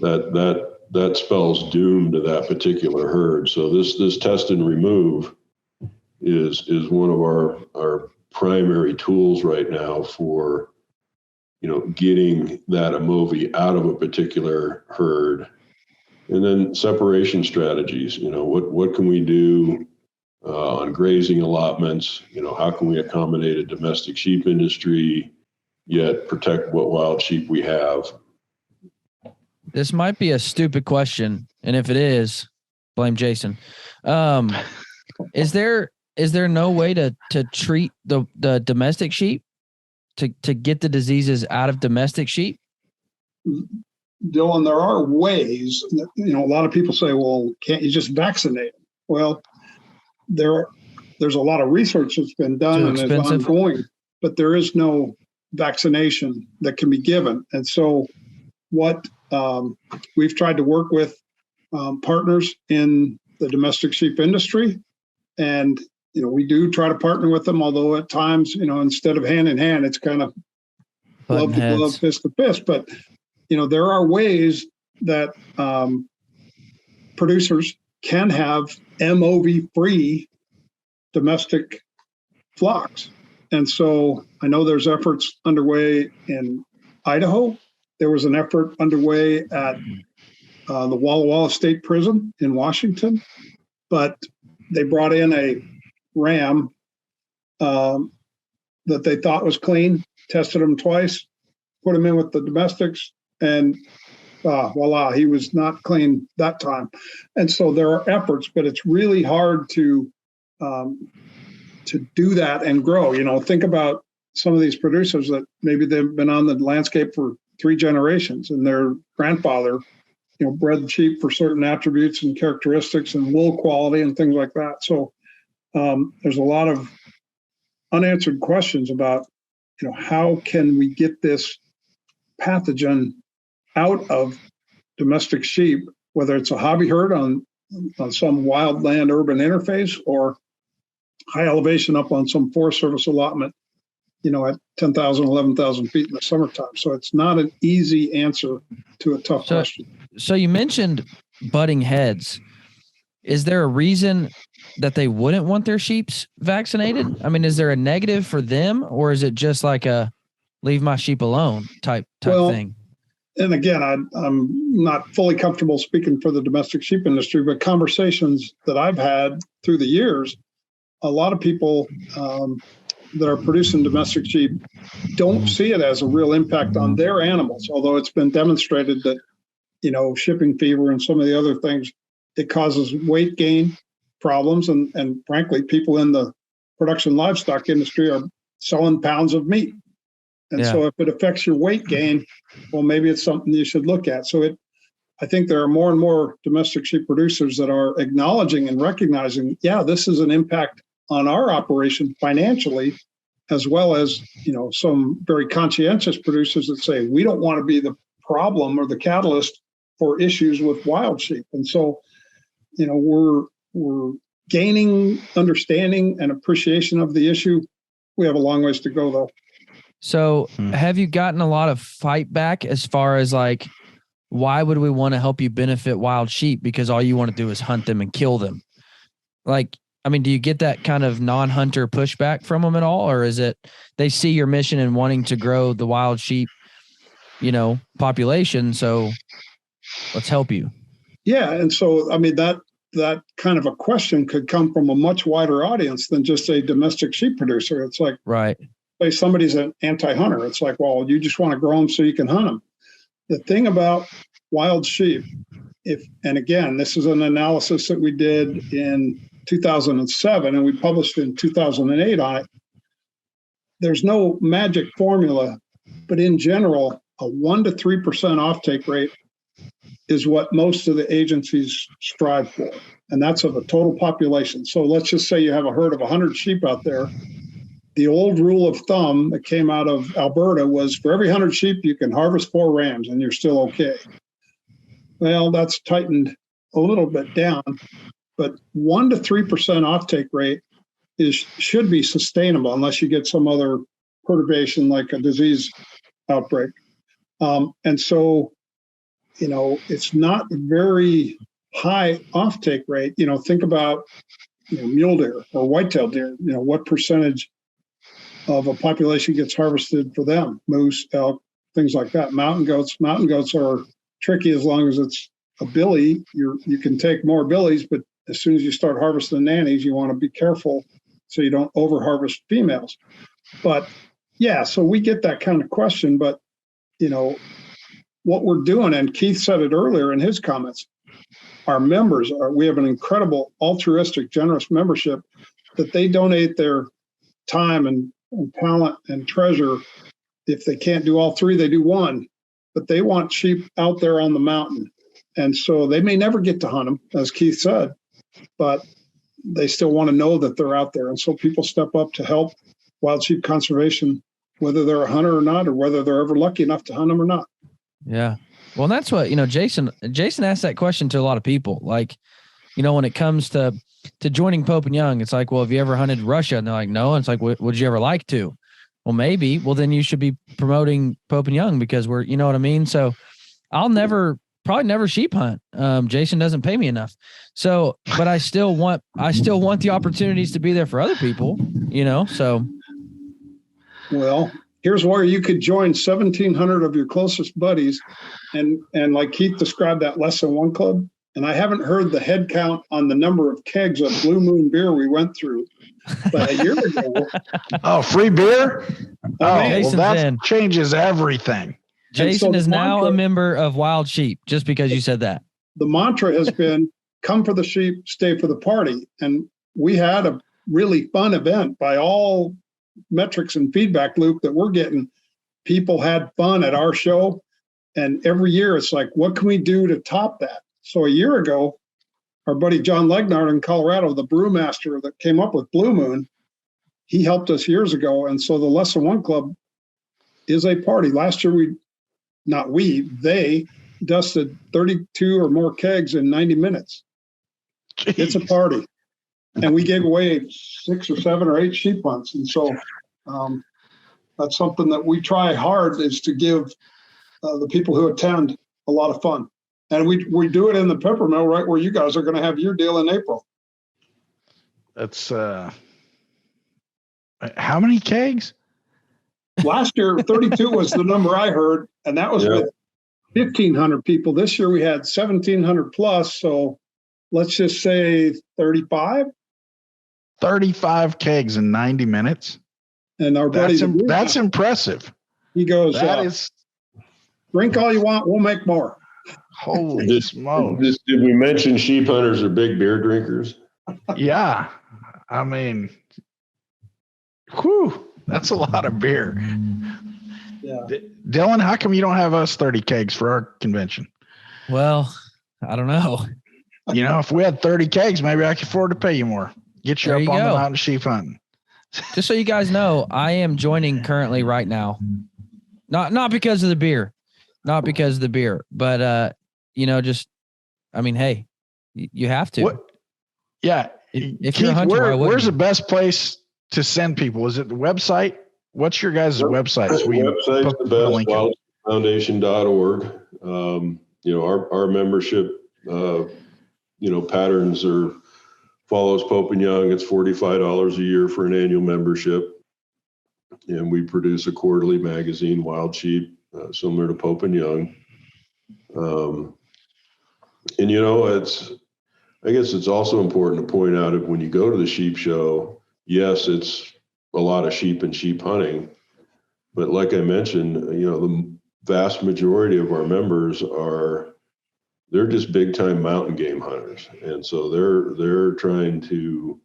That spells doom to that particular herd. So this test and remove is one of our primary tools right now for getting that MOVI out of a particular herd. And then separation strategies. What can we do on grazing allotments? How can we accommodate a domestic sheep industry yet protect what wild sheep we have? This might be a stupid question, and if it is, blame Jason. Is there no way to treat the domestic sheep to get the diseases out of domestic sheep? Dylan, there are ways. A lot of people say, "Well, can't you just vaccinate them?" Well, there's a lot of research that's been done and is ongoing, but there is no vaccination that can be given. And so, what we've tried to work with partners in the domestic sheep industry, and we do try to partner with them. Although at times, instead of hand in hand, it's kind of glove to glove, fist to fist. But there are ways that producers can have MOV-free domestic flocks. And so I know there's efforts underway in Idaho. There was an effort underway at the Walla Walla State Prison in Washington, but they brought in a ram that they thought was clean, tested him twice, put him in with the domestics, and voila, he was not clean that time. And so there are efforts, but it's really hard to do that and grow. Think about some of these producers that maybe they've been on the landscape for 3 generations, and their grandfather, bred sheep for certain attributes and characteristics and wool quality and things like that. So there's a lot of unanswered questions about, how can we get this pathogen out of domestic sheep, whether it's a hobby herd on some wildland urban interface or high elevation up on some Forest Service allotment, at 10,000, 11,000 feet in the summertime. So it's not an easy answer to a tough question. So you mentioned butting heads. Is there a reason that they wouldn't want their sheep vaccinated? I mean, is there a negative for them, or is it just like a leave my sheep alone type thing? And again, I'm not fully comfortable speaking for the domestic sheep industry, but conversations that I've had through the years, a lot of people that are producing domestic sheep don't see it as a real impact on their animals, although it's been demonstrated that, shipping fever and some of the other things, it causes weight gain problems. And frankly, people in the production livestock industry are selling pounds of meat. And so if it affects your weight gain, well, maybe it's something you should look at. So I think there are more and more domestic sheep producers that are acknowledging and recognizing, this is an impact on our operation financially, as well as, some very conscientious producers that say, we don't want to be the problem or the catalyst for issues with wild sheep. And so, we're gaining understanding and appreciation of the issue. We have a long ways to go, though. So have you gotten a lot of fight back as far as like, why would we want to help you benefit wild sheep? Because all you want to do is hunt them and kill them. Like, I mean, do you get that kind of non-hunter pushback from them at all? Or is it they see your mission and wanting to grow the wild sheep, population? So let's help you. Yeah. And so, I mean, that kind of a question could come from a much wider audience than just a domestic sheep producer. It's like, Right. say somebody's an anti-hunter. It's like, well, you just want to grow them so you can hunt them. The thing about wild sheep, and again, this is an analysis that we did in 2007 and we published in 2008 on it. There's no magic formula, but in general, a 1% to 3% offtake rate is what most of the agencies strive for. And that's of a total population. So let's just say you have a herd of 100 sheep out there. The old rule of thumb that came out of Alberta was for every 100 sheep, you can harvest 4 rams and you're still okay. Well, that's tightened a little bit down, but 1% to 3% offtake rate should be sustainable unless you get some other perturbation like a disease outbreak. And so, it's not a very high offtake rate. Think about mule deer or whitetail deer. What percentage of a population gets harvested for them? Moose, elk, things like that. Mountain goats are tricky as long as it's a billy. You can take more billies, but as soon as you start harvesting nannies, you want to be careful so you don't over harvest females. But yeah, so we get that kind of question, but what we're doing, and Keith said it earlier in his comments, our members we have an incredible altruistic, generous membership that they donate their time and talent and treasure. If they can't do all 3, they do 1, but they want sheep out there on the mountain. And so they may never get to hunt them, as Keith said, but they still want to know that they're out there. And so people step up to help wild sheep conservation, whether they're a hunter or not, or whether they're ever lucky enough to hunt them or not. Yeah. Well, that's what, Jason asked that question to a lot of people. Like, when it comes to joining Pope and Young, it's like, well, have you ever hunted Russia? And they're like, no. And it's like, would you ever like to? Well, maybe. Well, then you should be promoting Pope and Young because we're, you know what I mean? So I'll probably never sheep hunt. Jason doesn't pay me enough. So, but I still want the opportunities to be there for other people, so. Well, here's where you could join 1,700 of your closest buddies. And like Keith described that less than one club. And I haven't heard the head count on the number of kegs of Blue Moon beer we went through. But a year ago. Oh, free beer? That in. Changes everything. Jason is now a member of Wild Sheep just because you said that. The mantra has been come for the sheep, stay for the party. And we had a really fun event by all metrics and feedback loop that we're getting. People had fun at our show. And every year it's like, what can we do to top that? So a year ago, our buddy John Legnard in Colorado, the brewmaster that came up with Blue Moon, he helped us years ago. And so the Less Than One Club is a party. Last year, they dusted 32 or more kegs in 90 minutes. Jeez. It's a party. And we gave away 6 or 7 or 8 sheep hunts. And so that's something that we try hard is to give the people who attend a lot of fun. And we do it in the pepper mill right where you guys are going to have your deal in April. That's how many kegs? Last year, 32 was the number I heard, and that was with 1,500 people. This year we had 1,700 plus. So let's just say 35. 35 kegs in 90 minutes. And our buddy, that's impressive. He goes, is drink all you want. We'll make more. Holy smokes. Did we mention sheep hunters are big beer drinkers? Yeah. I mean, whew, that's a lot of beer. Yeah. Dylan, how come you don't have us 30 kegs for our convention? Well, I don't know. If we had 30 kegs, maybe I could afford to pay you more. Get you up on the mountain sheep hunting. Just so you guys know, I am joining currently right now. Not because of the beer. Not because of the beer, but hey, you have to. What? Yeah. If Keith, you're a hunter, where's the best place to send people? Is it the website? What's your guys' website? The website's the best, wildsheepfoundation.org. Our membership, patterns follows Pope and Young. It's $45 a year for an annual membership. And we produce a quarterly magazine, Wild Sheep, similar to Pope and Young. And, I guess it's also important to point out that when you go to the sheep show, yes, it's a lot of sheep and sheep hunting. But like I mentioned, the vast majority of our members they're just big time mountain game hunters. And so they're trying to,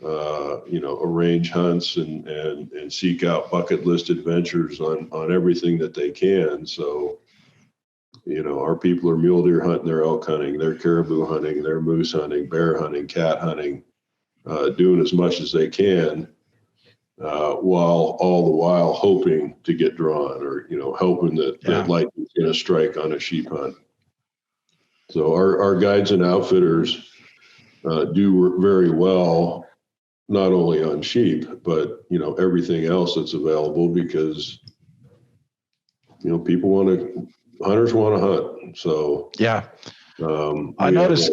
arrange hunts and seek out bucket list adventures on everything that they can. So, our people are mule deer hunting, they're elk hunting, they're caribou hunting, they're moose hunting, bear hunting, cat hunting, doing as much as they can, while all the while hoping to get drawn or, hoping that lightning's going to strike on a sheep hunt. So our guides and outfitters do very well, not only on sheep, but, everything else that's available because, hunters want to hunt. So, I noticed.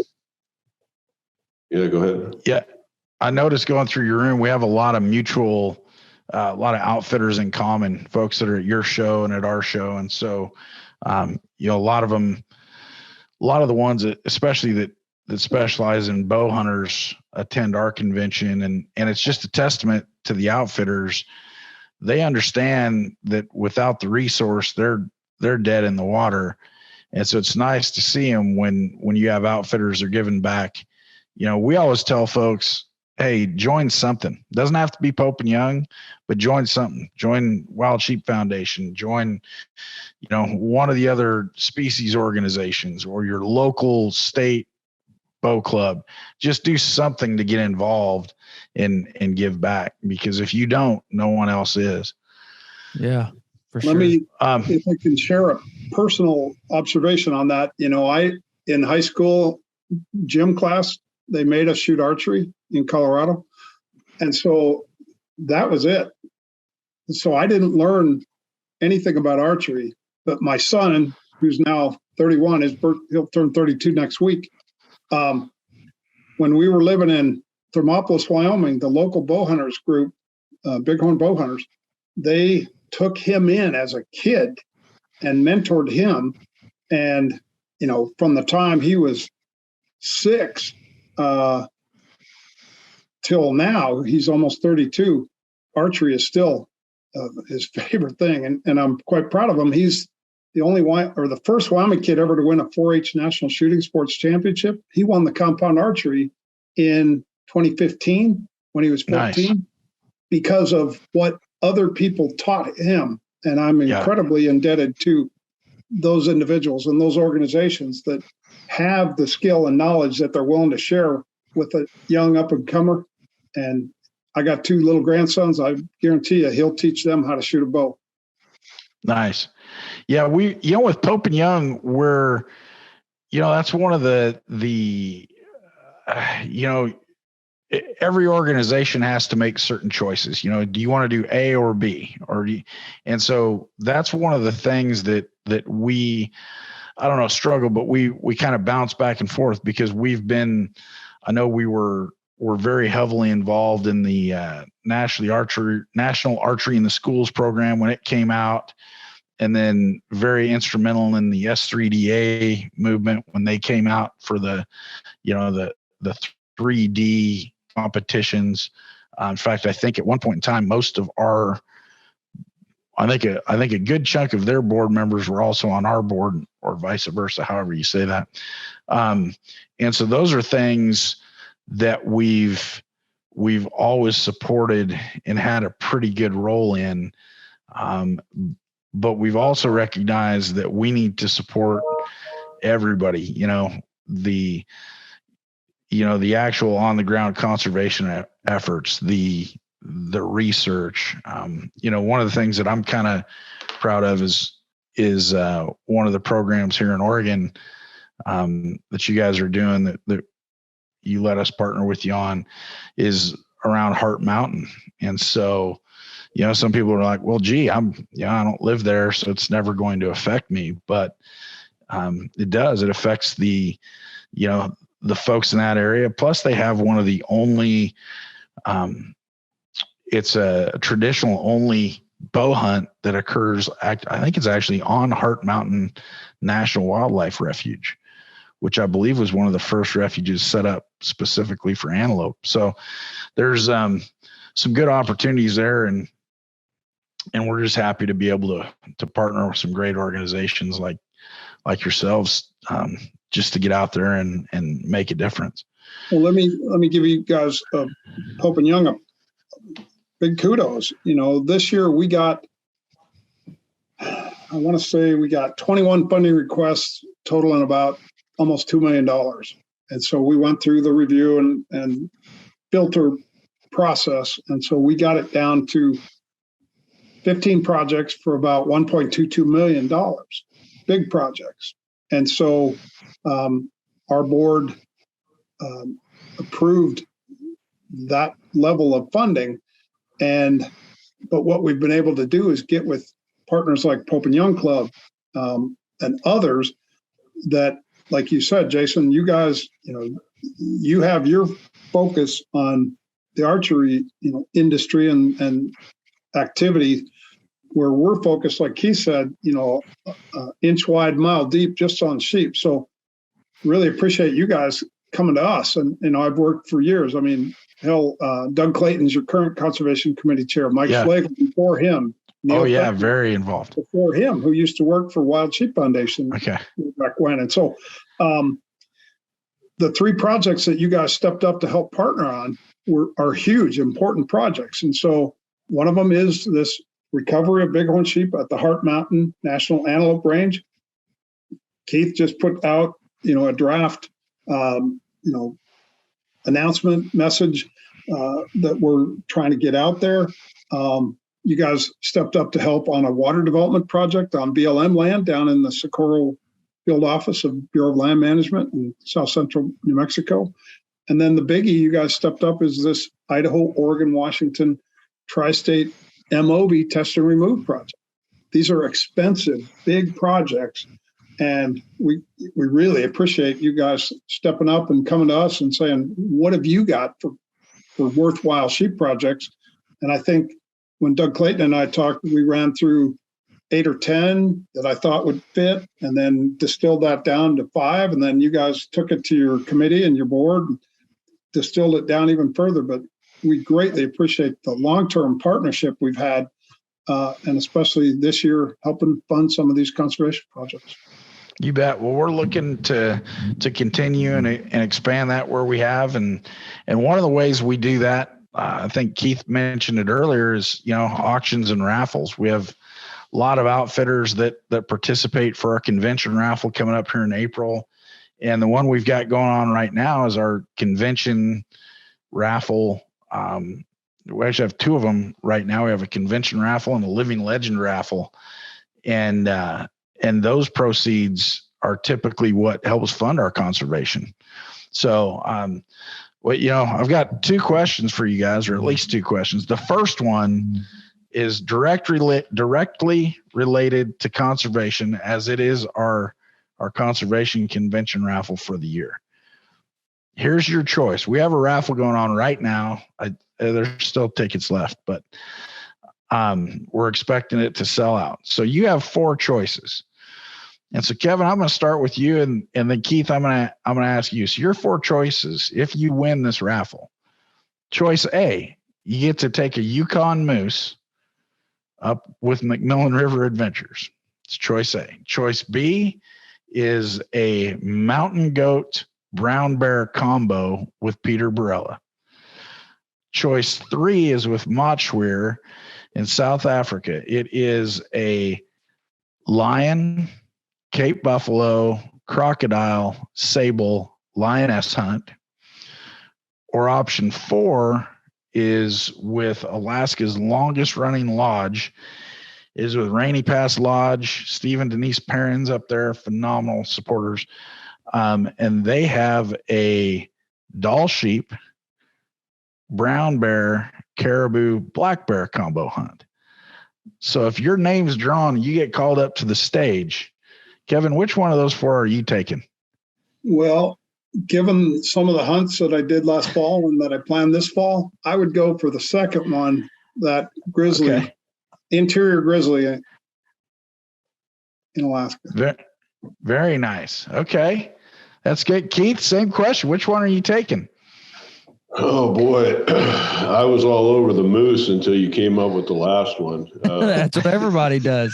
Yeah, go ahead. Yeah. I noticed going through your room, we have a lot of a lot of outfitters in common, folks that are at your show and at our show. And so, a lot of the ones that, especially that specialize in bow hunters, attend our convention. And it's just a testament to the outfitters. They understand that without the resource, they're dead in the water. And so it's nice to see them when you have outfitters that are giving back. We always tell folks, hey, join something. Doesn't have to be Pope and Young, but join something. Join Wild Sheep Foundation. Join, one of the other species organizations or your local state bow club. Just do something to get involved and give back, because if you don't, no one else is. Yeah, for sure. Let me, if I can share a personal observation on that. In high school gym class, they made us shoot archery in Colorado. And so that was it. So I didn't learn anything about archery, but my son, who's now 31, he'll turn 32 next week. When we were living in Thermopolis, Wyoming, the local bow hunters group, Bighorn bow hunters, they took him in as a kid and mentored him. And, from the time he was 6 till now, he's almost 32. Archery is still his favorite thing. And I'm quite proud of him. He's the first Wyoming kid ever to win a 4-H National Shooting Sports Championship. He won the compound archery in 2015 when he was 14 Nice. Because of what other people taught him. And I'm incredibly indebted to those individuals and those organizations that have the skill and knowledge that they're willing to share with a young up-and-comer. And I got 2 little grandsons. I guarantee you he'll teach them how to shoot a bow. Nice. Yeah, with Pope and Young, we're, that's one of the every organization has to make certain choices. Do you want to do A or B, and so that's one of the things that we, I don't know, struggle, but we kind of bounce back and forth because I know we're very heavily involved in the National Archery in the Schools program when it came out. And then very instrumental in the S3DA movement when they came out for the 3D competitions. In fact, I think at one point in time, most of I think a good chunk of their board members were also on our board, or vice versa, however you say that. And so those are things that we've always supported and had a pretty good role in. But we've also recognized that we need to support everybody, the actual on the ground conservation efforts, the research. One of the things that I'm kind of proud of is one of the programs here in Oregon that you guys are doing that you let us partner with you on is around Heart Mountain. And so, some people are like, well, gee, I don't live there, so it's never going to affect me. But it does. It affects the folks in that area. Plus, they have one of the only, it's a traditional only bow hunt that occurs. I think it's actually on Heart Mountain National Wildlife Refuge, which I believe was one of the first refuges set up specifically for antelope. So there's some good opportunities there, and we're just happy to be able to partner with some great organizations like yourselves, just to get out there and make a difference. Well, let me give you guys, Pope and Young, a big kudos. This year we got, I want to say we got 21 funding requests totaling about almost $2 million. And so we went through the review and filter process. And so we got it down to 15 projects for about $1.22 million, big projects. And so our board approved that level of funding. But what we've been able to do is get with partners like Pope and Young Club and others that, like you said, Jason, you guys, you have your focus on the archery, industry and activity, where we're focused, like Keith said, inch wide, mile deep, just on sheep. So really appreciate you guys coming to us. And I've worked for years. I mean, hell, Doug Clayton's your current conservation committee chair. Mike Schlegel before him. Neil Beckman, very involved before him, who used to work for Wild Sheep Foundation back when. And so the three projects that you guys stepped up to help partner on are huge, important projects. And so one of them is this recovery of bighorn sheep at the Hart Mountain National Antelope Range. Keith just put out, a draft, announcement message that we're trying to get out there. You guys stepped up to help on a water development project on BLM land down in the Socorro field office of Bureau of Land Management in South Central New Mexico. And then the biggie you guys stepped up is this Idaho, Oregon, Washington tri-state MOB test and remove project. These are expensive, big projects. And we really appreciate you guys stepping up and coming to us and saying, what have you got for worthwhile sheep projects? And I think when Doug Clayton and I talked, we ran through 8 or 10 that I thought would fit, and then distilled that down to 5. And then you guys took it to your committee and your board, and distilled it down even further. But we greatly appreciate the long-term partnership we've had, and especially this year, helping fund some of these conservation projects. You bet. Well, we're looking to continue and expand that where we have. And one of the ways we do that, I think Keith mentioned it earlier, is, auctions and raffles. We have a lot of outfitters that participate for our convention raffle coming up here in April. And the one we've got going on right now is our convention raffle. We actually have 2 of them right now. We have a convention raffle and a living legend raffle. And those proceeds are typically what helps fund our conservation. So, I've got 2 questions for you guys, or at least 2 questions. The first one is directly related to conservation, as it is our conservation convention raffle for the year. Here's your choice. We have a raffle going on right now. There's still tickets left, but we're expecting it to sell out. So you have 4 choices. And so, Kevin, I'm going to start with you, and then Keith, I'm going to ask you. So your 4 choices, if you win this raffle. Choice A, you get to take a Yukon moose up with McMillan River Adventures. It's choice A. Choice B is a mountain goat brown bear combo with Peter Barella. Choice 3 is with Mochweer in South Africa. It is a lion, Cape buffalo, crocodile, sable, lioness hunt. Or option 4 is with Alaska's longest running lodge, is with Rainy Pass Lodge. Steve and Denise Perrins up there, phenomenal supporters. And they have a doll sheep, brown bear, caribou, black bear combo hunt. So if your name's drawn, you get called up to the stage. Kevin, which one of those 4 are you taking? Well, given some of the hunts that I did last fall and that I planned this fall, I would go for the second one, that grizzly, interior grizzly in Alaska. Very nice. Okay. That's good. Keith, same question. Which one are you taking? Oh boy, I was all over the moose until you came up with the last one. That's what everybody does.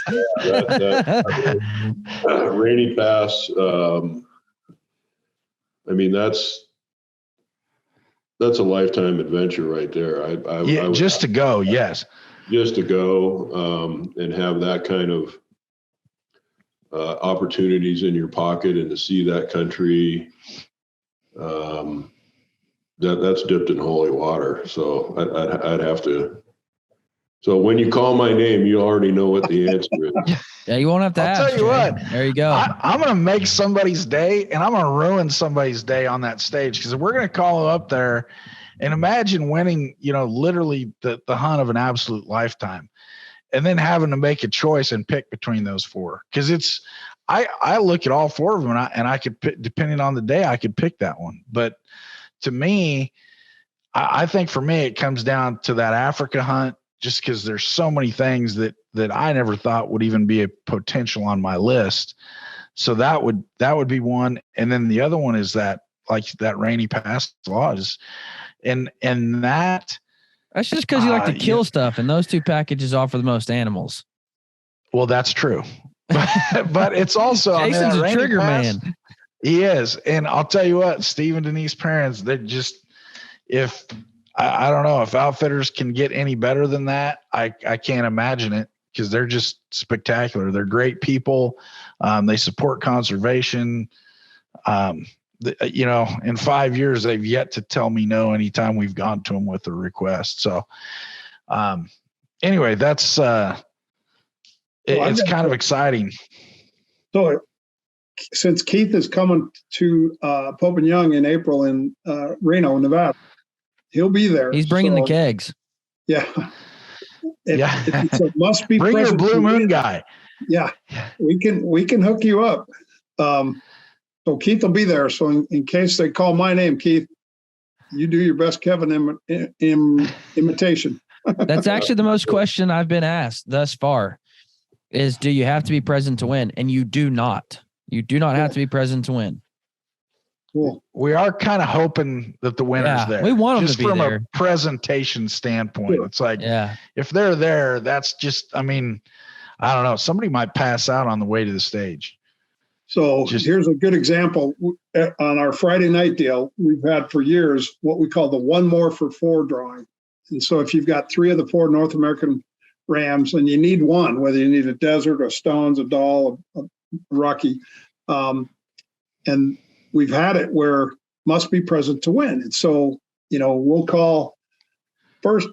Rainy Pass. I mean, that's a lifetime adventure right there. I just to go, yes. Just to go and have that kind of opportunities in your pocket and to see that country. That's dipped in holy water. So I'd have to. So when you call my name, you already know what the answer is. Yeah, you won't have to ask. I'll tell you Jay. what. There you go. I'm going to make somebody's day, and I'm going to ruin somebody's day on that stage because we're going to call them up there and imagine winning, literally the hunt of an absolute lifetime, and then having to make a choice and pick between those four. Because I look at all four of them, and I could pick, depending on the day, I could pick that one. But to me, I think for me, it comes down to that Africa hunt, just because there's so many things that I never thought would even be a potential on my list. So that would be one. And then the other one is that Rainy Pass Lodge. And that's just because you like to kill stuff, and those two packages offer the most animals. Well, that's true. But it's also Jason's a trigger man. He is. And I'll tell you what, Steve and Denise parents, they're just, if I don't know if outfitters can get any better than that, I can't imagine it, because they're just spectacular. They're great people. They support conservation. In 5 years, they've yet to tell me no anytime we've gone to them with a request. So anyway, that's it's kind of exciting. So since Keith is coming to Pope and Young in April in Reno, Nevada, he'll be there. He's bringing the kegs. Yeah. It's a must be. Bring your Blue Moon guy. Yeah, we can hook you up. So Keith will be there. So in case they call my name, Keith, you do your best Kevin imitation. That's actually the most question I've been asked thus far is, do you have to be present to win? And you do not. You do not have to be present to win. Cool. We are kind of hoping that the winner's there. We want them just to be from there. A presentation standpoint. Sure. It's like, if they're there, that's just, I don't know. Somebody might pass out on the way to the stage. So here's a good example. On our Friday night deal, we've had for years what we call the 1 more for 4 drawing. And so if you've got 3 of the 4 North American rams and you need one, whether you need a Desert, a Stones, a Doll, a Rocky, and we've had it where must be present to win. And so, we'll call first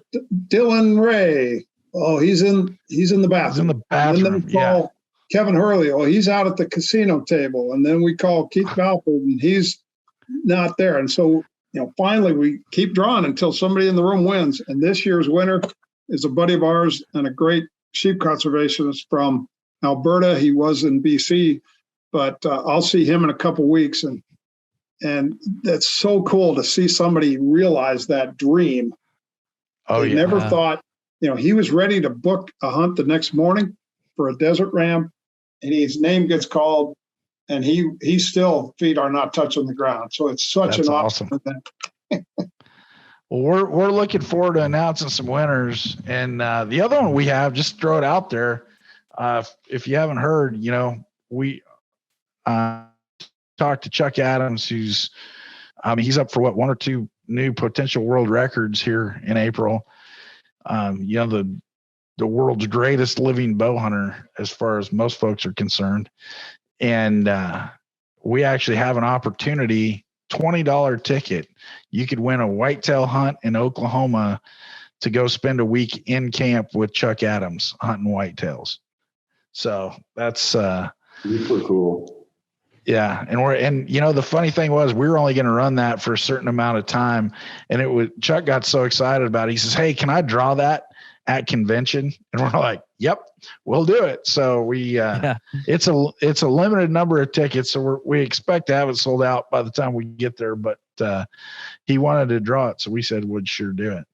Dylan Ray. Oh, he's in the bathroom. He's in the bathroom. And then we call Kevin Hurley. Oh, he's out at the casino table. And then we call Keith Balfourd, and he's not there. And so, finally we keep drawing until somebody in the room wins. And this year's winner is a buddy of ours and a great sheep conservationist from Alberta. He was in BC, but I'll see him in a couple weeks. And that's so cool to see somebody realize that dream. He never thought, he was ready to book a hunt the next morning for a desert ram, and his name gets called, and he still feet are not touching the ground. So it's such an awesome event. Well, we're looking forward to announcing some winners. And the other one we have, just throw it out there. If you haven't heard, we talked to Chuck Adams, who's, he's up for 1 or 2 new potential world records here in April. The world's greatest living bow hunter, as far as most folks are concerned. And we actually have an opportunity, $20 ticket. You could win a whitetail hunt in Oklahoma to go spend a week in camp with Chuck Adams hunting whitetails. So that's super cool. Yeah. And the funny thing was, we were only going to run that for a certain amount of time. And Chuck got so excited about it. He says, "Hey, can I draw that at convention?" And we're like, "Yep, we'll do it." So it's a limited number of tickets. So we expect to have it sold out by the time we get there, but he wanted to draw it. So we said, we'd sure do it.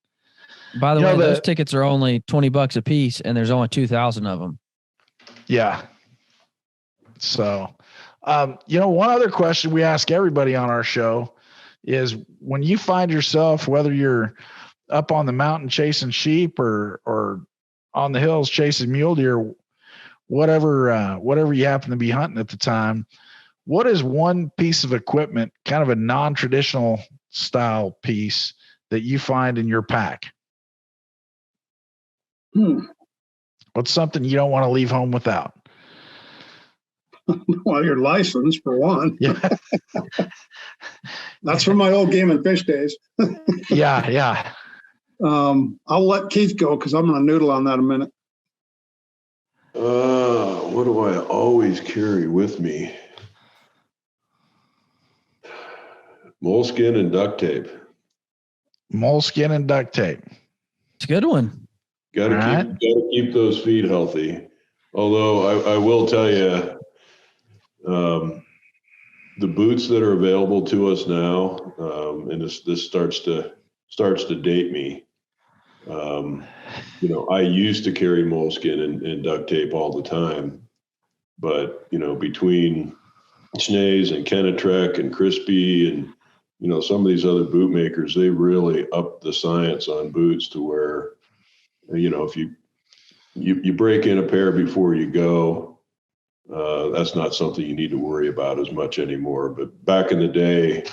By the way, those tickets are only $20 a piece, and there's only 2,000 of them. Yeah. So, One other question we ask everybody on our show is when you find yourself, whether you're up on the mountain chasing sheep or on the hills chasing mule deer, whatever you happen to be hunting at the time, what is one piece of equipment, kind of a non-traditional style piece, that you find in your pack? What's something you don't want to leave home without? Well, your license, for one. Yeah. That's from my old game and fish days. Yeah. I'll let Keith go because I'm going to noodle on that a minute. What do I always carry with me? Moleskin and duct tape. Moleskin and duct tape. It's a good one. Got to keep those feet healthy. Although I will tell you, the boots that are available to us now, and this starts to date me. I used to carry moleskin and duct tape all the time, but between Schnee's and Kenetrek and Crispy and some of these other boot makers, they really upped the science on boots to where if you break in a pair before you go, that's not something you need to worry about as much anymore. But back in the day,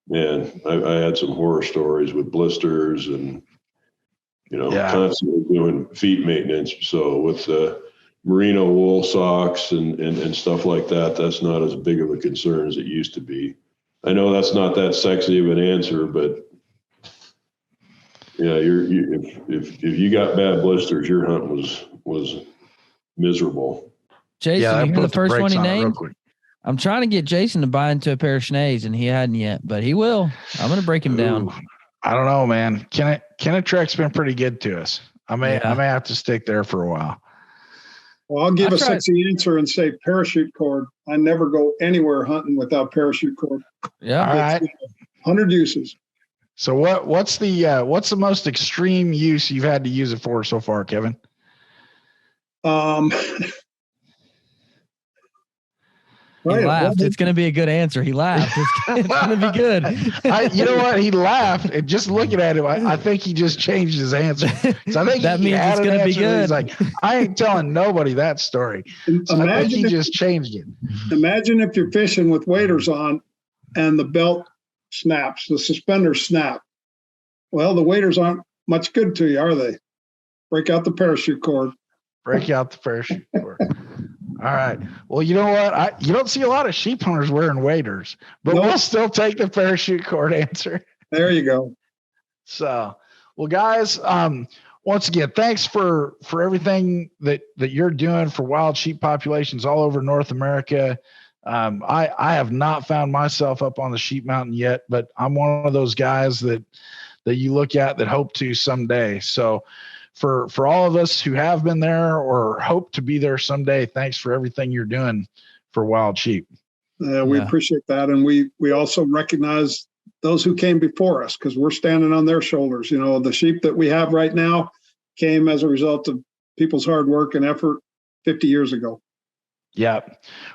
man, I had some horror stories with blisters and constantly doing feet maintenance. So with merino wool socks and stuff like that, that's not as big of a concern as it used to be. I know that's not that sexy of an answer, but yeah, if you got bad blisters, your hunt was miserable. Jason, you hear the first one he named? I'm trying to get Jason to buy into a pair of Schnee's, and he hadn't yet, but he will. I'm going to break him down. I don't know, man. Kenetrek's been pretty good to us. I may have to stick there for a while. Well, I'll give a sexy answer and say parachute cord. I never go anywhere hunting without parachute cord. Yeah. All right. 100 uses. So what's the most extreme use you've had to use it for so far, Kevin? He laughed. It's going to be a good answer. He laughed. It's going to be good. You know what? He laughed. And just looking at him, I think he just changed his answer. So I think that means it's going to be good. He's like, I ain't telling nobody that story. So I think he just changed it. Imagine if you're fishing with waders on and the belt snaps, the suspenders snap. Well, the waders aren't much good to you, are they? Break out the parachute cord. Break out the parachute cord. All right. Well, you know what? You don't see a lot of sheep hunters wearing waders, but we'll still take the parachute cord answer. There you go. So, well, guys, once again, thanks for everything that you're doing for wild sheep populations all over North America. I have not found myself up on the sheep mountain yet, but I'm one of those guys that you look at that hope to someday. So, for all of us who have been there or hope to be there someday, thanks for everything you're doing for wild sheep. We appreciate that. And we also recognize those who came before us because we're standing on their shoulders. The sheep that we have right now came as a result of people's hard work and effort 50 years ago. Yeah.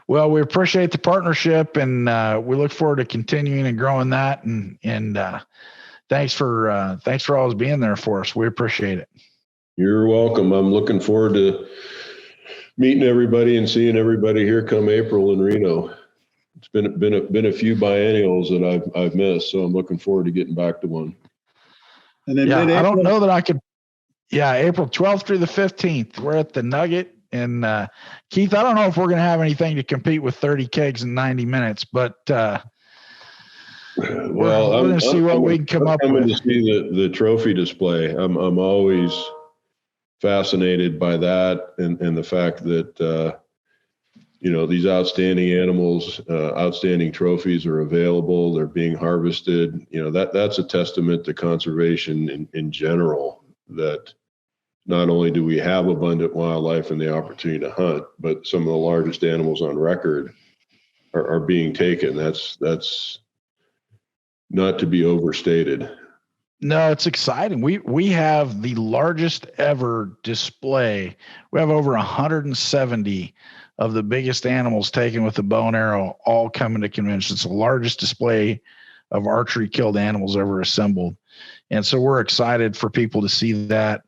Well, we appreciate the partnership and we look forward to continuing and growing that. And thanks for always being there for us. We appreciate it. You're welcome. I'm looking forward to meeting everybody and seeing everybody here come April in Reno. It's been a few biennials that I've missed, so I'm looking forward to getting back to one. And then I don't know that I could. Yeah, April 12th through the 15th. We're at the Nugget, and Keith, I don't know if we're going to have anything to compete with 30 kegs in 90 minutes, but well, we're going to see what we can come up with. To see the trophy display. I'm always fascinated by that and the fact that these outstanding animals, outstanding trophies are available. They're being harvested. That's a testament to conservation in general, that not only do we have abundant wildlife and the opportunity to hunt, but some of the largest animals on record are being taken. That's not to be overstated. No, it's exciting. We have the largest ever display. We have over 170 of the biggest animals taken with a bow and arrow all coming to convention. It's the largest display of archery killed animals ever assembled. And so we're excited for people to see that.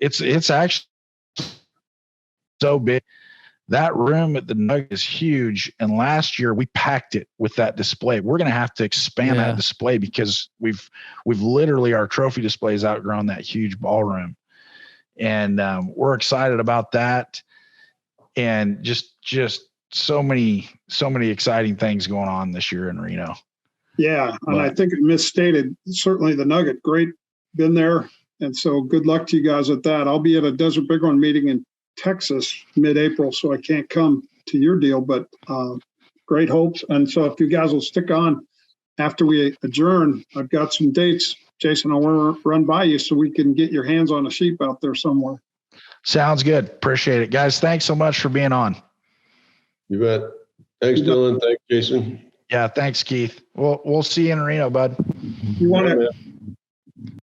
It's actually so big. That room at the Nugget is huge. And last year we packed it with that display. We're going to have to expand that display because we've literally, our trophy displays outgrown that huge ballroom. And we're excited about that. And just so many exciting things going on this year in Reno. Yeah. And I think it misstated, certainly the Nugget, great, been there. And so good luck to you guys at that. I'll be at a Desert Bighorn meeting in Texas mid-April, so I can't come to your deal, but great hopes. And so if you guys will stick on after we adjourn, I've got some dates. Jason, I want to run by you so we can get your hands on a sheep out there somewhere. Sounds good. Appreciate it, guys. Thanks so much for being on. You bet. Thanks, Dylan. Thanks, Jason. Yeah, thanks, Keith. We'll see you in Reno, bud. You want to